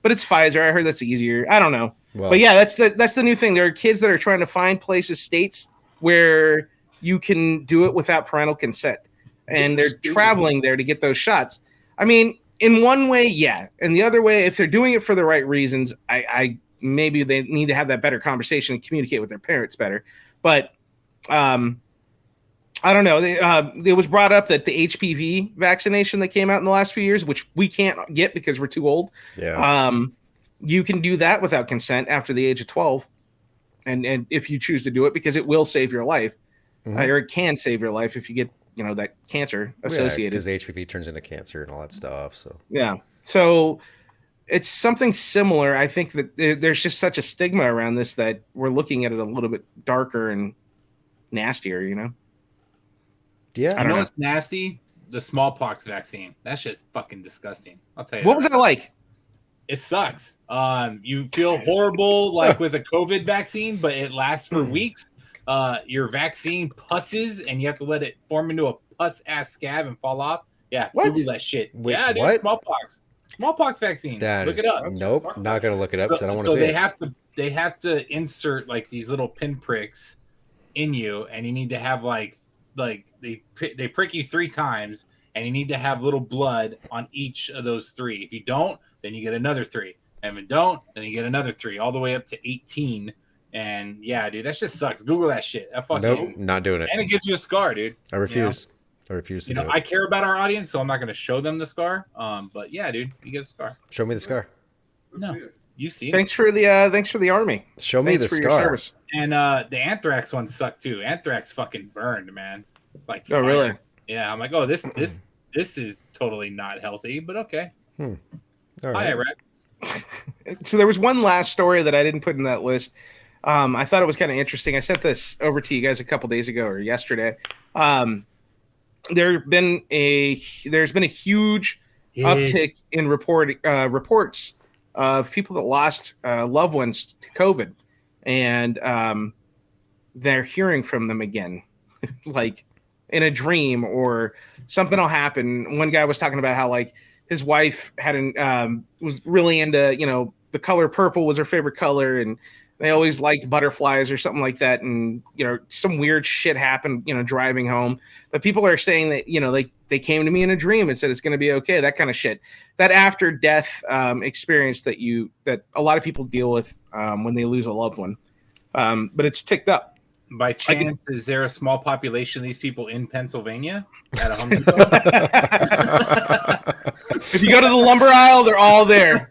But it's Pfizer. I heard that's easier. I don't know.
Well,
But yeah, that's the new thing. There are kids that are trying to find places, states where you can do it without parental consent, and they're traveling there to get those shots. I mean, in one way, yeah, and the other way, if they're doing it for the right reasons, I maybe they need to have that better conversation and communicate with their parents better. But I don't know. It was brought up that the HPV vaccination that came out in the last few years, which we can't get because we're too old.
yeah.
You can do that without consent after the age of 12, and if you choose to do it, because it will save your life, or it can save your life if you get that cancer associated.
because HPV turns into cancer and all that stuff. So
Yeah. So it's something similar. I think that there's just such a stigma around this that we're looking at it a little bit darker and nastier.
yeah,
I don't know.
what's nasty? The smallpox vaccine. That's just fucking disgusting. I'll tell you.
What was that like?
It sucks. You feel horrible like with a COVID vaccine, but it lasts for weeks. Your vaccine pusses, and you have to let it form into a pus ass scab and fall off. Yeah,
What?
Google that shit.
Wait,
yeah, dude,
what?
smallpox vaccine.
that
Look
is,
it up.
nope, not gonna look it up because I don't want to
So
see
they
it.
have to insert like these little pinpricks in you, and you need to have like they prick you 3 times, and you need to have little blood on each of those 3. If you don't, then you get another 3. And if you don't, then you get another 3, all the way up to 18. And yeah, dude, that just sucks. Google that shit. That fucking,
Nope, not doing it.
and it gives you a scar, dude.
I refuse. I refuse to do it.
I care about our audience, so I'm not going to show them the scar. But yeah, dude, you get a scar.
Show me the scar.
No, you see it.
Thanks for the army.
Show me
Thanks
the
for your
scar.
service.
And the anthrax one sucked too. Anthrax fucking burned, man. Like,
Oh,
fire.
really?
Yeah, I'm like, oh, this is totally not healthy, but okay.
All
Hi,
right.
Iraq.
So there was one last story that I didn't put in that list. I thought it was kind of interesting. I sent this over to you guys a couple days ago or yesterday. There's been a huge uptick in reports of people that lost loved ones to COVID, and they're hearing from them again, like in a dream or something will happen. One guy was talking about how like his wife was really into, the color purple was her favorite color, and they always liked butterflies or something like that. And, some weird shit happened, driving home. But people are saying that, they came to me in a dream and said it's going to be okay. That kind of shit. That after death experience that a lot of people deal with when they lose a loved one. But it's ticked up.
By chance, is there a small population of these people in Pennsylvania at a Home
If you go to the lumber aisle, they're all there.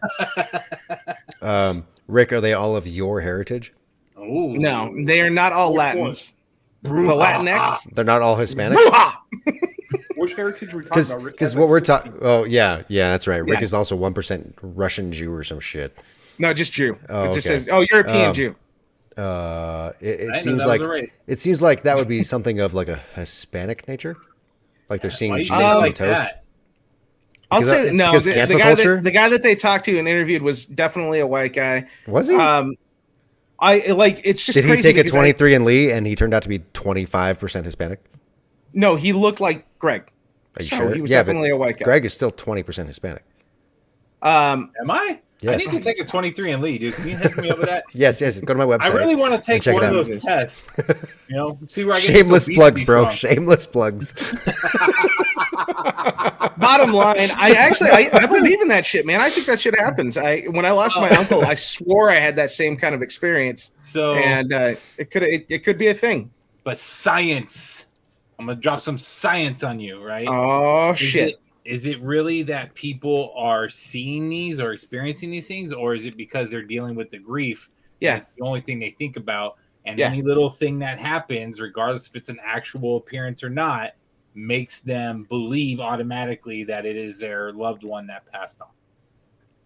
Rick, are they all of your heritage?
Oh
No, they are not all Latins. The Latinx.
They're not all Hispanic?
Which heritage are we talking about, Rick?
Because what we're talking... Oh, yeah, that's right. Rick
Yeah.
is also 1% Russian Jew or some shit.
No, just Jew.
Oh,
It just
okay.
says, European Jew.
It
I
seems
know that
like
was a race.
it seems like that would be something of like a Hispanic nature, like they're seeing
Why you
Jesus
say it
on
like
toast.
that?
I'll
Because
say that no.
because
The
cancel
guy
culture?
the guy that they talked to and interviewed was definitely a white guy.
Was he?
It's just
Did he
crazy
take a
because
23 and Lee and he turned out to be 25% Hispanic?
no, he looked like Greg.
Are you
So
sure?
he was
Yeah, but
definitely a white guy.
Greg is still 20% Hispanic.
Am I? I
Yes.
need to take a 23 and lead, dude. Can you hit me up with that?
Yes. Go to my website.
I really want to take
check
one
it
of
out.
those tests. See where I get
Shameless
this
plugs,
obesity
bro.
from.
Shameless plugs.
Bottom line, I believe in that shit, man. I think that shit happens. When I lost my uncle, I swore I had that same kind of experience,
So,
and it could be a thing.
but science. I'm gonna drop some science on you, right?
Oh shit!
Is it really that people are seeing these or experiencing these things, or is it because they're dealing with the grief?
Yeah.
And it's the only thing they think about, and
Yeah.
any little thing that happens, regardless if it's an actual appearance or not, makes them believe automatically that it is their loved one that passed on.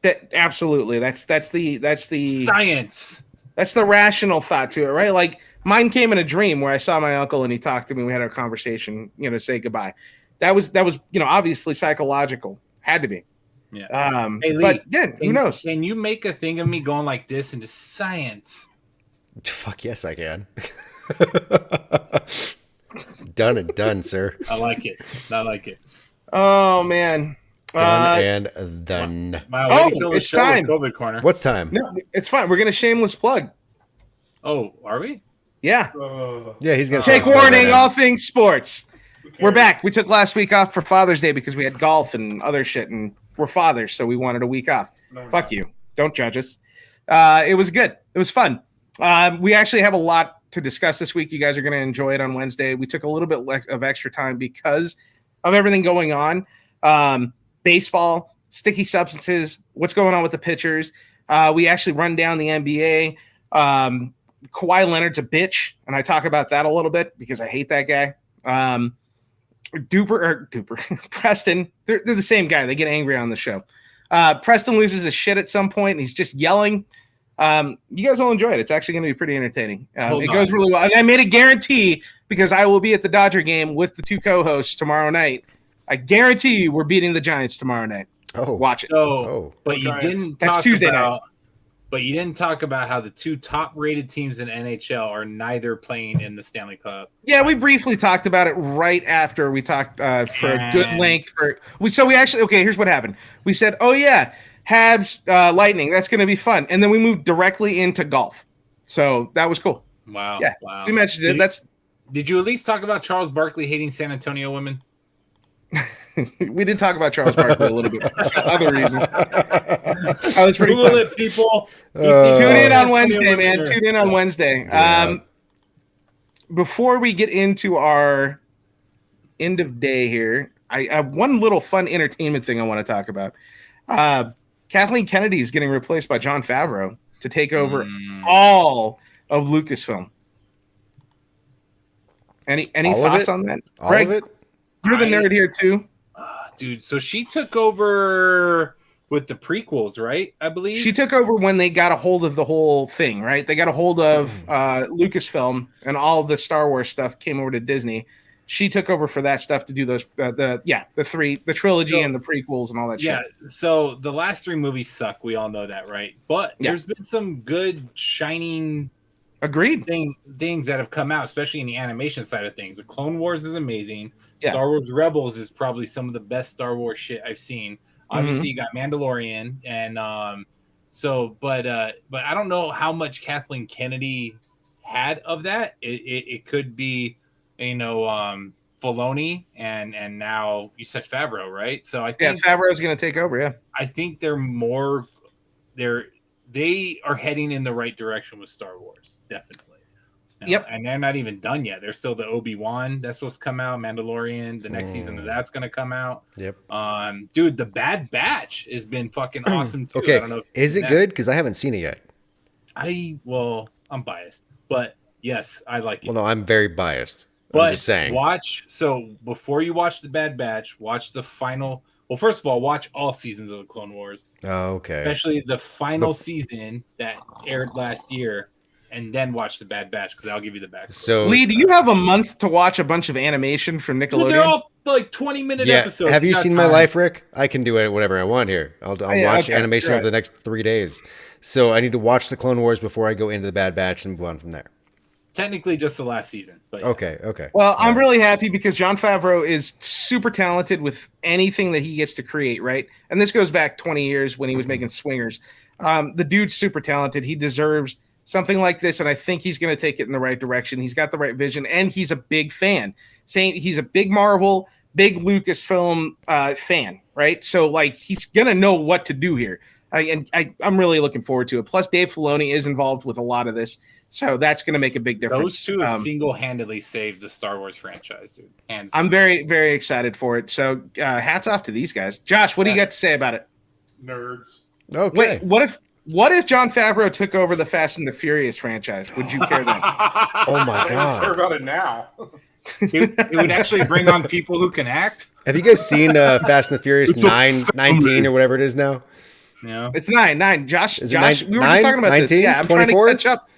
That absolutely. That's the
Science.
That's the rational thought to it, right? Like mine came in a dream where I saw my uncle and he talked to me. We had a conversation, say goodbye. That was obviously psychological. Had to be.
Yeah. Hey, Lee,
but yeah, who knows?
Can you make a thing of me going like this into science?
Fuck yes, I can. Done and done, sir.
I like it. I like it.
Oh man.
Done and done.
Wow,
it's time.
COVID corner.
What's time?
No, it's fine. We're gonna shameless plug.
Oh, are we?
Yeah.
Yeah, he's gonna
Take
talk about
warning,
that.
all things sports. We're back. We took last week off for Father's Day because we had golf and other shit, and we're fathers, so we wanted a week off. Fuck you. Don't judge us. It was good. It was fun. We actually have a lot to discuss this week. You guys are going to enjoy it on Wednesday. We took a little bit of extra time because of everything going on. Baseball, sticky substances, what's going on with the pitchers. We actually run down the NBA. Kawhi Leonard's a bitch, and I talk about that a little bit because I hate that guy. Preston, they're the same guy. They get angry on the show. Preston loses his shit at some point, and he's just yelling. You guys will enjoy it. It's actually going to be pretty entertaining. It goes really well. And I made a guarantee because I will be at the Dodger game with the two co-hosts tomorrow night. I guarantee you we're beating the Giants tomorrow night.
Oh,
Watch it.
But you didn't
That's
talk
Tuesday
about. But you didn't talk about how the two top-rated teams in NHL are neither playing in the Stanley Cup.
Yeah, we briefly talked about it right after we talked for a good length. Here's what happened. We said, oh yeah, Habs Lightning, that's going to be fun, and then we moved directly into golf. So that was cool.
Wow.
Yeah,
wow.
we mentioned it.
Did you at least talk about Charles Barkley hating San Antonio women?
We did talk about Charles Barkley a little bit for other reasons. That was pretty
Google
fun.
it, people.
Tune in on Wednesday, man. Tune in on Wednesday.
Yeah.
Before we get into our end of day here, I have one little fun entertainment thing I want to talk about. Kathleen Kennedy is getting replaced by Jon Favreau to take over all of Lucasfilm. Any thoughts on that?
All of it?
You're the nerd here too.
Dude, so she took over with the prequels, right? I believe
She took over when they got a hold of the whole thing, right? They got a hold of Lucasfilm, and all the Star Wars stuff came over to Disney. She took over for that stuff to do those, the trilogy and the prequels and all that shit.
Yeah, so the last 3 movies suck. We all know that, right? But there's been some good shining
Agreed
things that have come out, especially in the animation side of things. The Clone Wars is amazing.
Yeah.
Star Wars Rebels is probably some of the best Star Wars shit I've seen. Obviously, you got Mandalorian, and but I don't know how much Kathleen Kennedy had of that. It could be, Filoni and now you said Favreau, right? So I think
Favreau's going to take over. Yeah,
I think they are heading in the right direction with Star Wars, definitely.
Yep.
And they're not even done yet. There's still the Obi-Wan that's supposed to come out, Mandalorian. The next season of that's going to come out.
Yep.
Dude, the Bad Batch has been fucking awesome too.
Okay.
I don't know
Is it good? Because I haven't seen it yet.
I'm biased, but yes, I like it.
Well, no, I'm very biased.
But
I'm just saying.
Before you watch the Bad Batch, watch the final. Well, first of all, watch all seasons of the Clone Wars.
Oh, okay.
Especially the final season that aired last year, and then watch the Bad Batch, because I'll give you the backstory.
So,
Lee, do you have a month to watch a bunch of animation from Nickelodeon?
Dude, they're all like 20-minute episodes.
Have you
got
seen
time.
my life, Rick? I can do it whatever I want here. I'll watch animation
right.
over the next 3 days. So I need to watch the Clone Wars before I go into the Bad Batch and move on from there.
Technically, just the last season. But yeah.
Okay.
Well, I'm really happy because Jon Favreau is super talented with anything that he gets to create, right? And this goes back 20 years when he was making Swingers. The dude's super talented. He deserves something like this, and I think he's going to take it in the right direction. He's got the right vision, and he's a big fan. Saying he's a big Marvel, big Lucasfilm fan, right? So, like, he's going to know what to do here. I'm really looking forward to it. Plus, Dave Filoni is involved with a lot of this, so that's going to make a big difference.
Those two have single-handedly saved the Star Wars franchise, dude. Hands down.
I'm very, very excited for it. So, hats off to these guys. Josh, what do you got to say about it?
Nerds.
Okay.
Wait, what if Jon Favreau took over the Fast and the Furious franchise? Would you care then?
Oh my
I don't care
god.
about it now.
It would actually bring on people who can act.
Have you guys seen Fast and the Furious 19 or whatever it is now?
Yeah.
It's 9. Josh,
Is it
we were just talking about
19?
this. Yeah, I'm
24?
trying to catch up.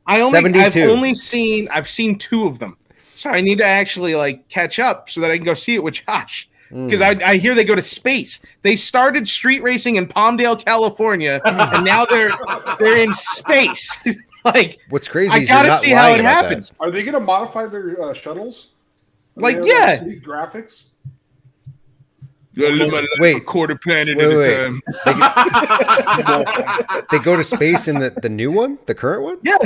I've seen 2 of them. So I need to actually like catch up so that I can go see it with Josh. Because I hear they go to space. They started street racing in Palmdale, California, and now they're in space. Like,
What's crazy
I
is you're
gotta
not
see how
lying
it
about
happens.
Are they going to modify their shuttles?
Like,
Are they
yeah.
sweet graphics.
Wait.
a quarter planet
Wait. They go to space in the new one? The current one?
Yeah,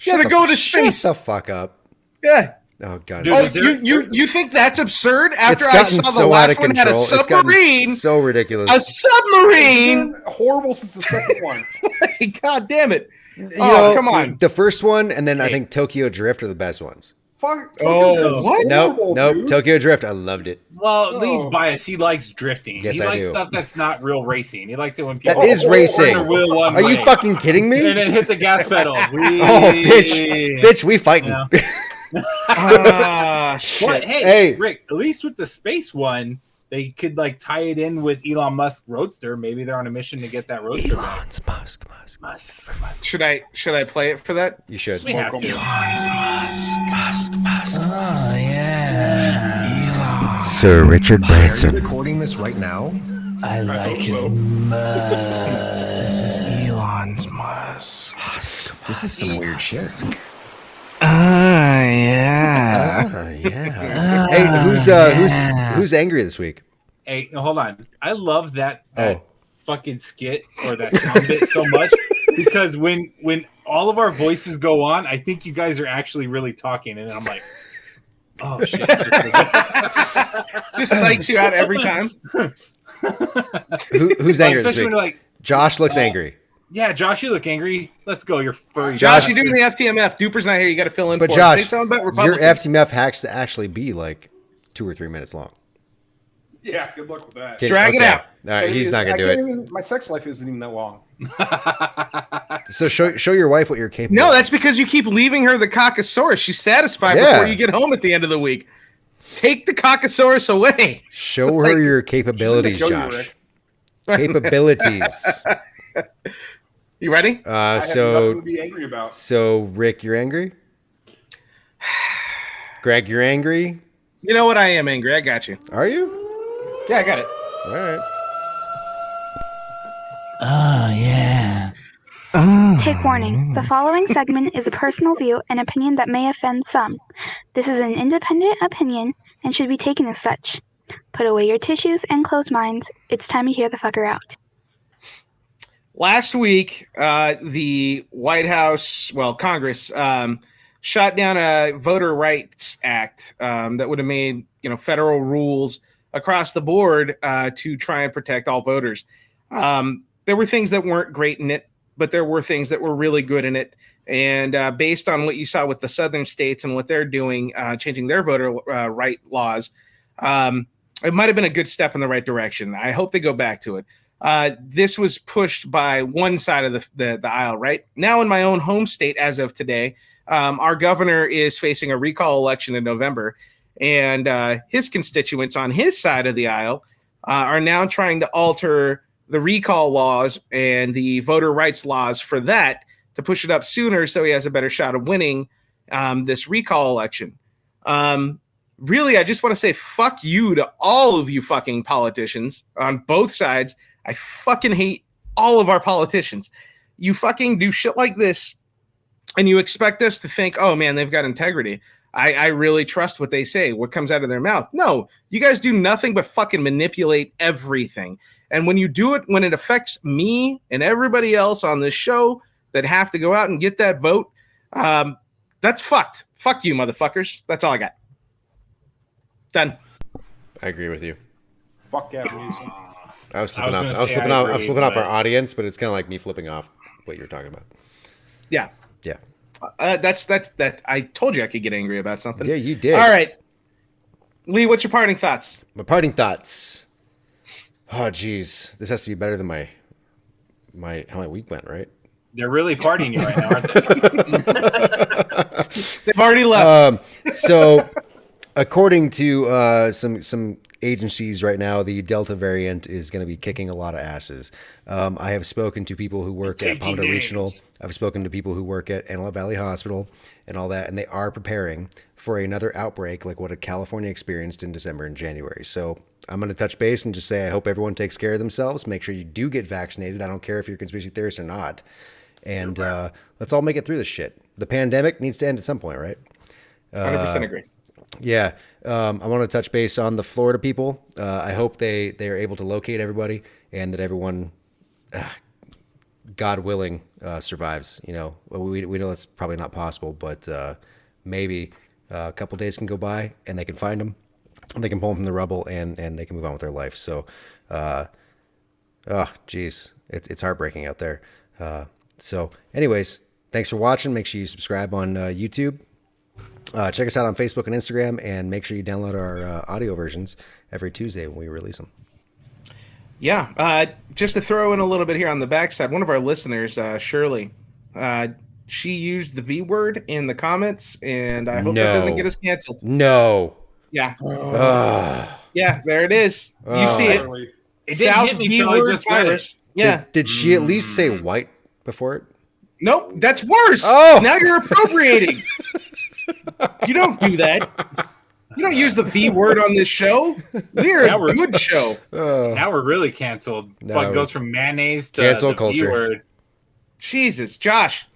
they go to space.
Shut the fuck up.
Yeah.
Oh god.
Dude,
You think that's absurd? After
It's
I
gotten
saw the
so
last
out of
one had a
control. It's gotten
submarine,
so ridiculous.
a submarine.
It's been horrible since the second one.
God damn it!
You
Oh,
know,
come on.
The first one and then I think Tokyo Drift are the best ones.
Fuck.
What?
Horrible,
Nope.
dude.
Tokyo Drift, I loved it.
Well,
Oh.
Lee's biased. He likes drifting.
Yes,
he
I
likes
do.
stuff that's not real racing. He likes it when people
That is racing.
turn the wheel one
Are you
way
fucking kidding me?
and then hit the gas pedal.
Oh, bitch, we fighting.
Yeah.
Shit.
But hey, Rick, at least with the space one, they could like tie it in with Elon Musk Roadster. Maybe they're on a mission to get that Roadster back.
Musk.
Should I play it for that?
You should.
We have to.
Sir Richard
Are
Branson.
you recording this right now?
I like his This is Elon's Musk.
This is some weird shit.
Yeah.
Yeah. Hey, who's angry this week?
Hey, no, hold on. I love that
Oh.
fucking skit or that sound bit so much because when all of our voices go on, I think you guys are actually really talking, and then I'm like, oh shit.
Just psychs you out every time.
Who's angry this
Especially
week?
when like,
Josh looks angry.
yeah, Josh, you look angry. Let's go. You're furry.
Josh, you're doing the FTMF. Duper's not here. You got to fill in
But
for
Josh,
him. Say something about
your
Republicans.
FTMF hacks to actually be like 2 or 3 minutes long.
Yeah, good luck with that.
Drag it out.
All right, he's not gonna do it.
My sex life isn't even that long.
So show your wife what you're capable.
No,
of.
that's because you keep leaving her the Caucasaurus. She's satisfied
Yeah.
before you get home at the end of the week. Take the Caucasaurus away.
Show her your capabilities,
She's gonna kill you,
Josh.
Rick.
Capabilities.
You ready?
I have nothing to be angry about.
So Rick, you're angry? Greg, you're angry?
You know what? I am angry. I got you.
Are you?
Yeah, I got it.
All right.
Oh, yeah.
Take warning. The following segment is a personal view and opinion that may offend some. This is an independent opinion and should be taken as such. Put away your tissues and closed minds. It's time to hear the fucker out.
Last week, the White House, Congress, shot down a voter rights act that would have made federal rules across the board to try and protect all voters. There were things that weren't great in it, but there were things that were really good in it. And based on what you saw with the southern states and what they're doing, changing their voter right laws, it might have been a good step in the right direction. I hope they go back to it. This was pushed by one side of the aisle, right? Now in my own home state, as of today, our governor is facing a recall election in November, and his constituents on his side of the aisle are now trying to alter the recall laws and the voter rights laws for that to push it up sooner so he has a better shot of winning this recall election. Really, I just want to say fuck you to all of you fucking politicians on both sides. I fucking hate all of our politicians. You fucking do shit like this and you expect us to think, oh man, they've got integrity. I really trust what they say, what comes out of their mouth. No, you guys do nothing but fucking manipulate everything. And when you do it, when it affects me and everybody else on this show that have to go out and get that vote, that's fucked. Fuck you, motherfuckers. That's all I got. Done.
I agree with you.
Fuck Gavin Newsom.
I was flipping off our audience, but it's kind of like me flipping off what you're talking about.
Yeah.
Yeah.
That's that. I told you I could get angry about something.
Yeah, you did.
All right. Lee, what's your parting thoughts?
My parting thoughts. Oh, geez. This has to be better than how my week went, right?
They're really partying you right now, aren't they?
They've already left.
So, according to some agencies right now, the Delta variant is going to be kicking a lot of asses. I have spoken to people who work at Palmetto Regional. I've spoken to people who work at Antelope Valley Hospital and all that, and they are preparing for another outbreak like what California experienced in December and January. So I'm going to touch base and just say I hope everyone takes care of themselves. Make sure you do get vaccinated. I don't care if you're a conspiracy theorist or not. And let's all make it through this shit. The pandemic needs to end at some point, right?
100% agree.
Yeah. I want to touch base on the Florida people. I hope they are able to locate everybody and that everyone, God willing, survives. We know that's probably not possible, but maybe a couple days can go by and they can find them. They can pull them from the rubble and they can move on with their life. So, geez, it's heartbreaking out there. So anyways, thanks for watching. Make sure you subscribe on YouTube. Check us out on Facebook and Instagram, and make sure you download our audio versions every Tuesday when we release them.
Yeah. Just to throw in a little bit here on the backside, one of our listeners, Shirley, she used the V word in the comments, and I hope that doesn't get us canceled.
No.
Yeah. Yeah, there it is. You see it.
It didn't hit me, so I just read it.
Yeah.
Did she at least say white before it?
Nope, that's worse.
Oh.
Now you're appropriating. You don't do that. You don't use the V word on this show. We're a good show.
Now we're really canceled. Fuck goes from mayonnaise to
cancel
the
culture.
V word.
Jesus, Josh.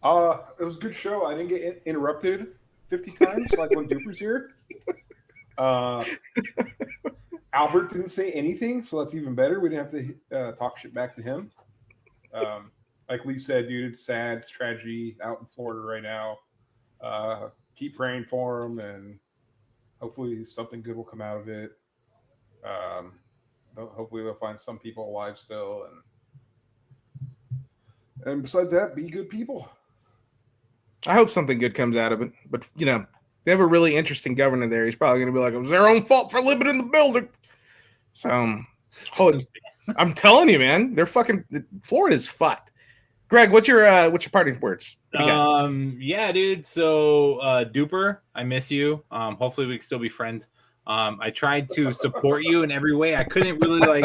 It was a good show. I didn't get interrupted 50 times like when Duper's here. Albert didn't say anything, so that's even better. We didn't have to talk shit back to him. Like Lee said, dude, it's sad. It's tragedy out in Florida right now. Keep praying for him, and hopefully something good will come out of it. Hopefully they'll find some people alive still, and besides that, be good people.
I hope something good comes out of it. But they have a really interesting governor there. He's probably going to be like, it was their own fault for living in the building. So I'm telling you, man, Florida's fucked. Greg, what's your parting words?
Yeah, dude. So Duper, I miss you. Hopefully we can still be friends. I tried to support you in every way. I couldn't really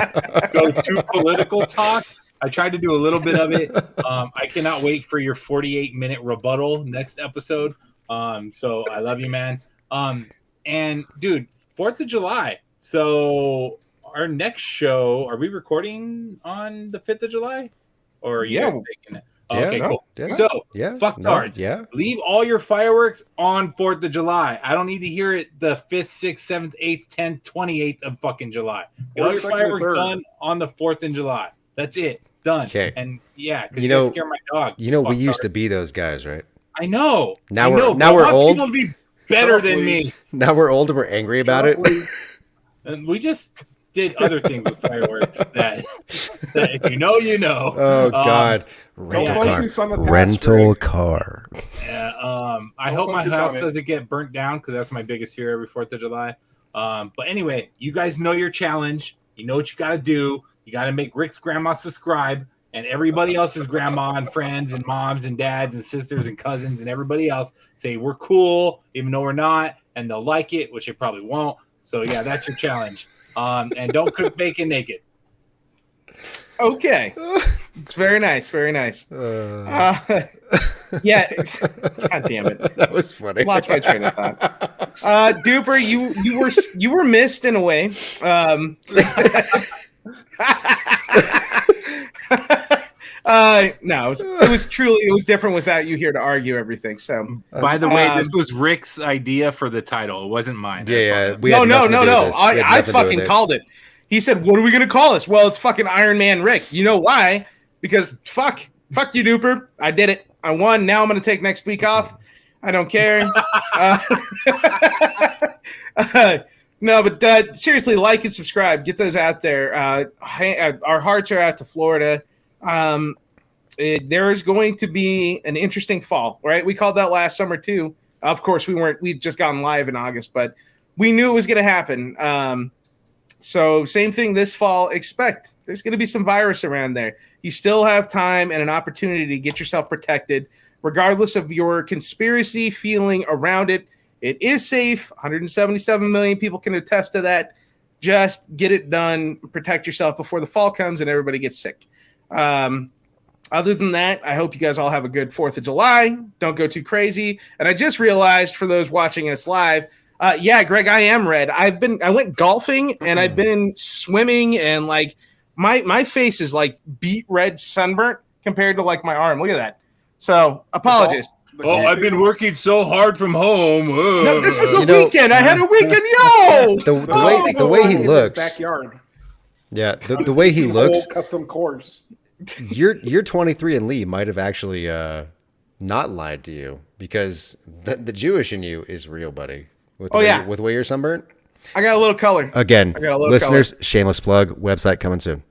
go too political talk. I tried to do a little bit of it. I cannot wait for your 48-minute rebuttal next episode. So I love you, man. And dude, 4th of July. So our next show, are we recording on the 5th of July? Or are you guys taking it? Okay, cool.
Yeah,
so,
yeah,
fucktards.
yeah.
Leave all your fireworks on 4th of July. I don't need to hear it the 5th, 6th, 7th, 8th, 10th, 28th of fucking July. Get all your fireworks done on the 4th of July. That's it. Done.
Okay.
And yeah, because
You
you
know-
scare my dog.
You know, we
fucktards.
used to be those guys, right?
I know.
Now
I
we're-
know,
now
but
we're
I want
old.
people to be better than me.
Now we're old and we're angry about it.
And we just did other things with fireworks that if you know, you know.
Oh God, rental car.
focus on the past,
Rental
Rick.
car.
Yeah, I
Don't
hope my
focus on
house
it.
doesn't get burnt down because that's my biggest fear every 4th of July. But anyway, you guys know your challenge. You know what you got to do. You got to make Rick's grandma subscribe and everybody else's grandma and friends and moms and dads and sisters and cousins and everybody else say we're cool, even though we're not, and they'll like it, which they probably won't. So yeah, that's your challenge. And don't cook bacon naked.
Okay. It's very nice. Very nice. Yeah. God damn it.
That was funny.
Lost my train of thought. Duper, you were missed in a way. No, it was different without you here to argue everything. So,
By the way, this was Rick's idea for the title. It wasn't mine.
Yeah. We
no.
had nothing to do with this. We had
I
nothing to do with
fucking
it.
called it. He said, "What are we gonna call this?" Well, it's fucking Iron Man Rick. You know why? Because fuck you, Duper. I did it. I won. Now I'm gonna take next week off. I don't care. No, but seriously, like and subscribe. Get those out there. Our hearts are out to Florida. There is going to be an interesting fall, right? We called that last summer too. Of course, we'd just gone live in August, but we knew it was going to happen. So same thing this fall. Expect there's going to be some virus around there. You still have time and an opportunity to get yourself protected, regardless of your conspiracy feeling around it. It is safe. 177 million people can attest to that. Just get it done. Protect yourself before the fall comes and everybody gets sick. Other than that, I hope you guys all have a good 4th of July. Don't go too crazy. And I just realized for those watching us live, yeah, Greg, I am red. I went golfing and I've been swimming and like my face is like beet red sunburnt compared to like my arm. Look at that. So apologies.
Oh, I've been working so hard from home.
No, this was a
You know-
weekend. I had a weekend. Yo,
The way he
In his
looks.
backyard.
Yeah, the way he looks.
Whole custom course.
Your 23 and Lee might have actually not lied to you because the Jewish in you is real, buddy. With the
yeah.
way you're sunburnt.
I got a little color.
Again,
I got a little
listeners, shameless plug. Website coming soon.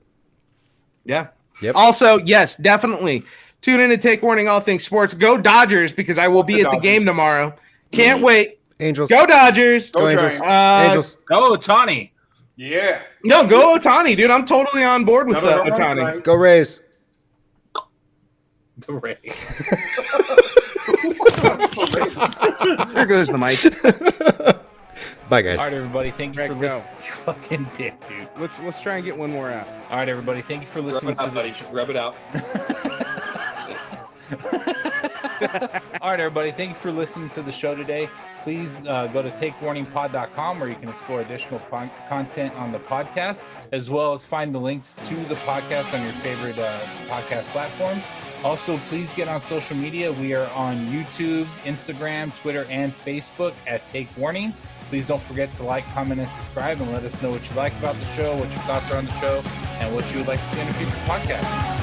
Yeah.
Yep.
Also, yes, definitely. Tune in to Take Warning All Things Sports. Go Dodgers because I will be at the game tomorrow. Can't wait.
Angels.
Go Dodgers.
Go Angels.
Giants.
Angels.
Oh, Tawny.
Yeah.
No, go Otani, dude. I'm totally on board with
Another home run
Otani.
tonight.
Go Rays.
The Ray.
There goes the mic.
Bye, guys.
All right, everybody. Thank you
Rick,
for
go.
listening. You fucking dick, dude.
Let's try and get one more out.
All right, everybody. Thank you for
Rub
listening
it out, buddy. Rub it out.
All right, everybody. Thank you for listening to the show today. Please go to takewarningpod.com where you can explore additional content on the podcast, as well as find the links to the podcast on your favorite podcast platforms. Also, please get on social media. We are on YouTube, Instagram, Twitter, and Facebook at Take Warning. Please don't forget to like, comment, and subscribe, and let us know what you like about the show, what your thoughts are on the show, and what you would like to see in a future podcast.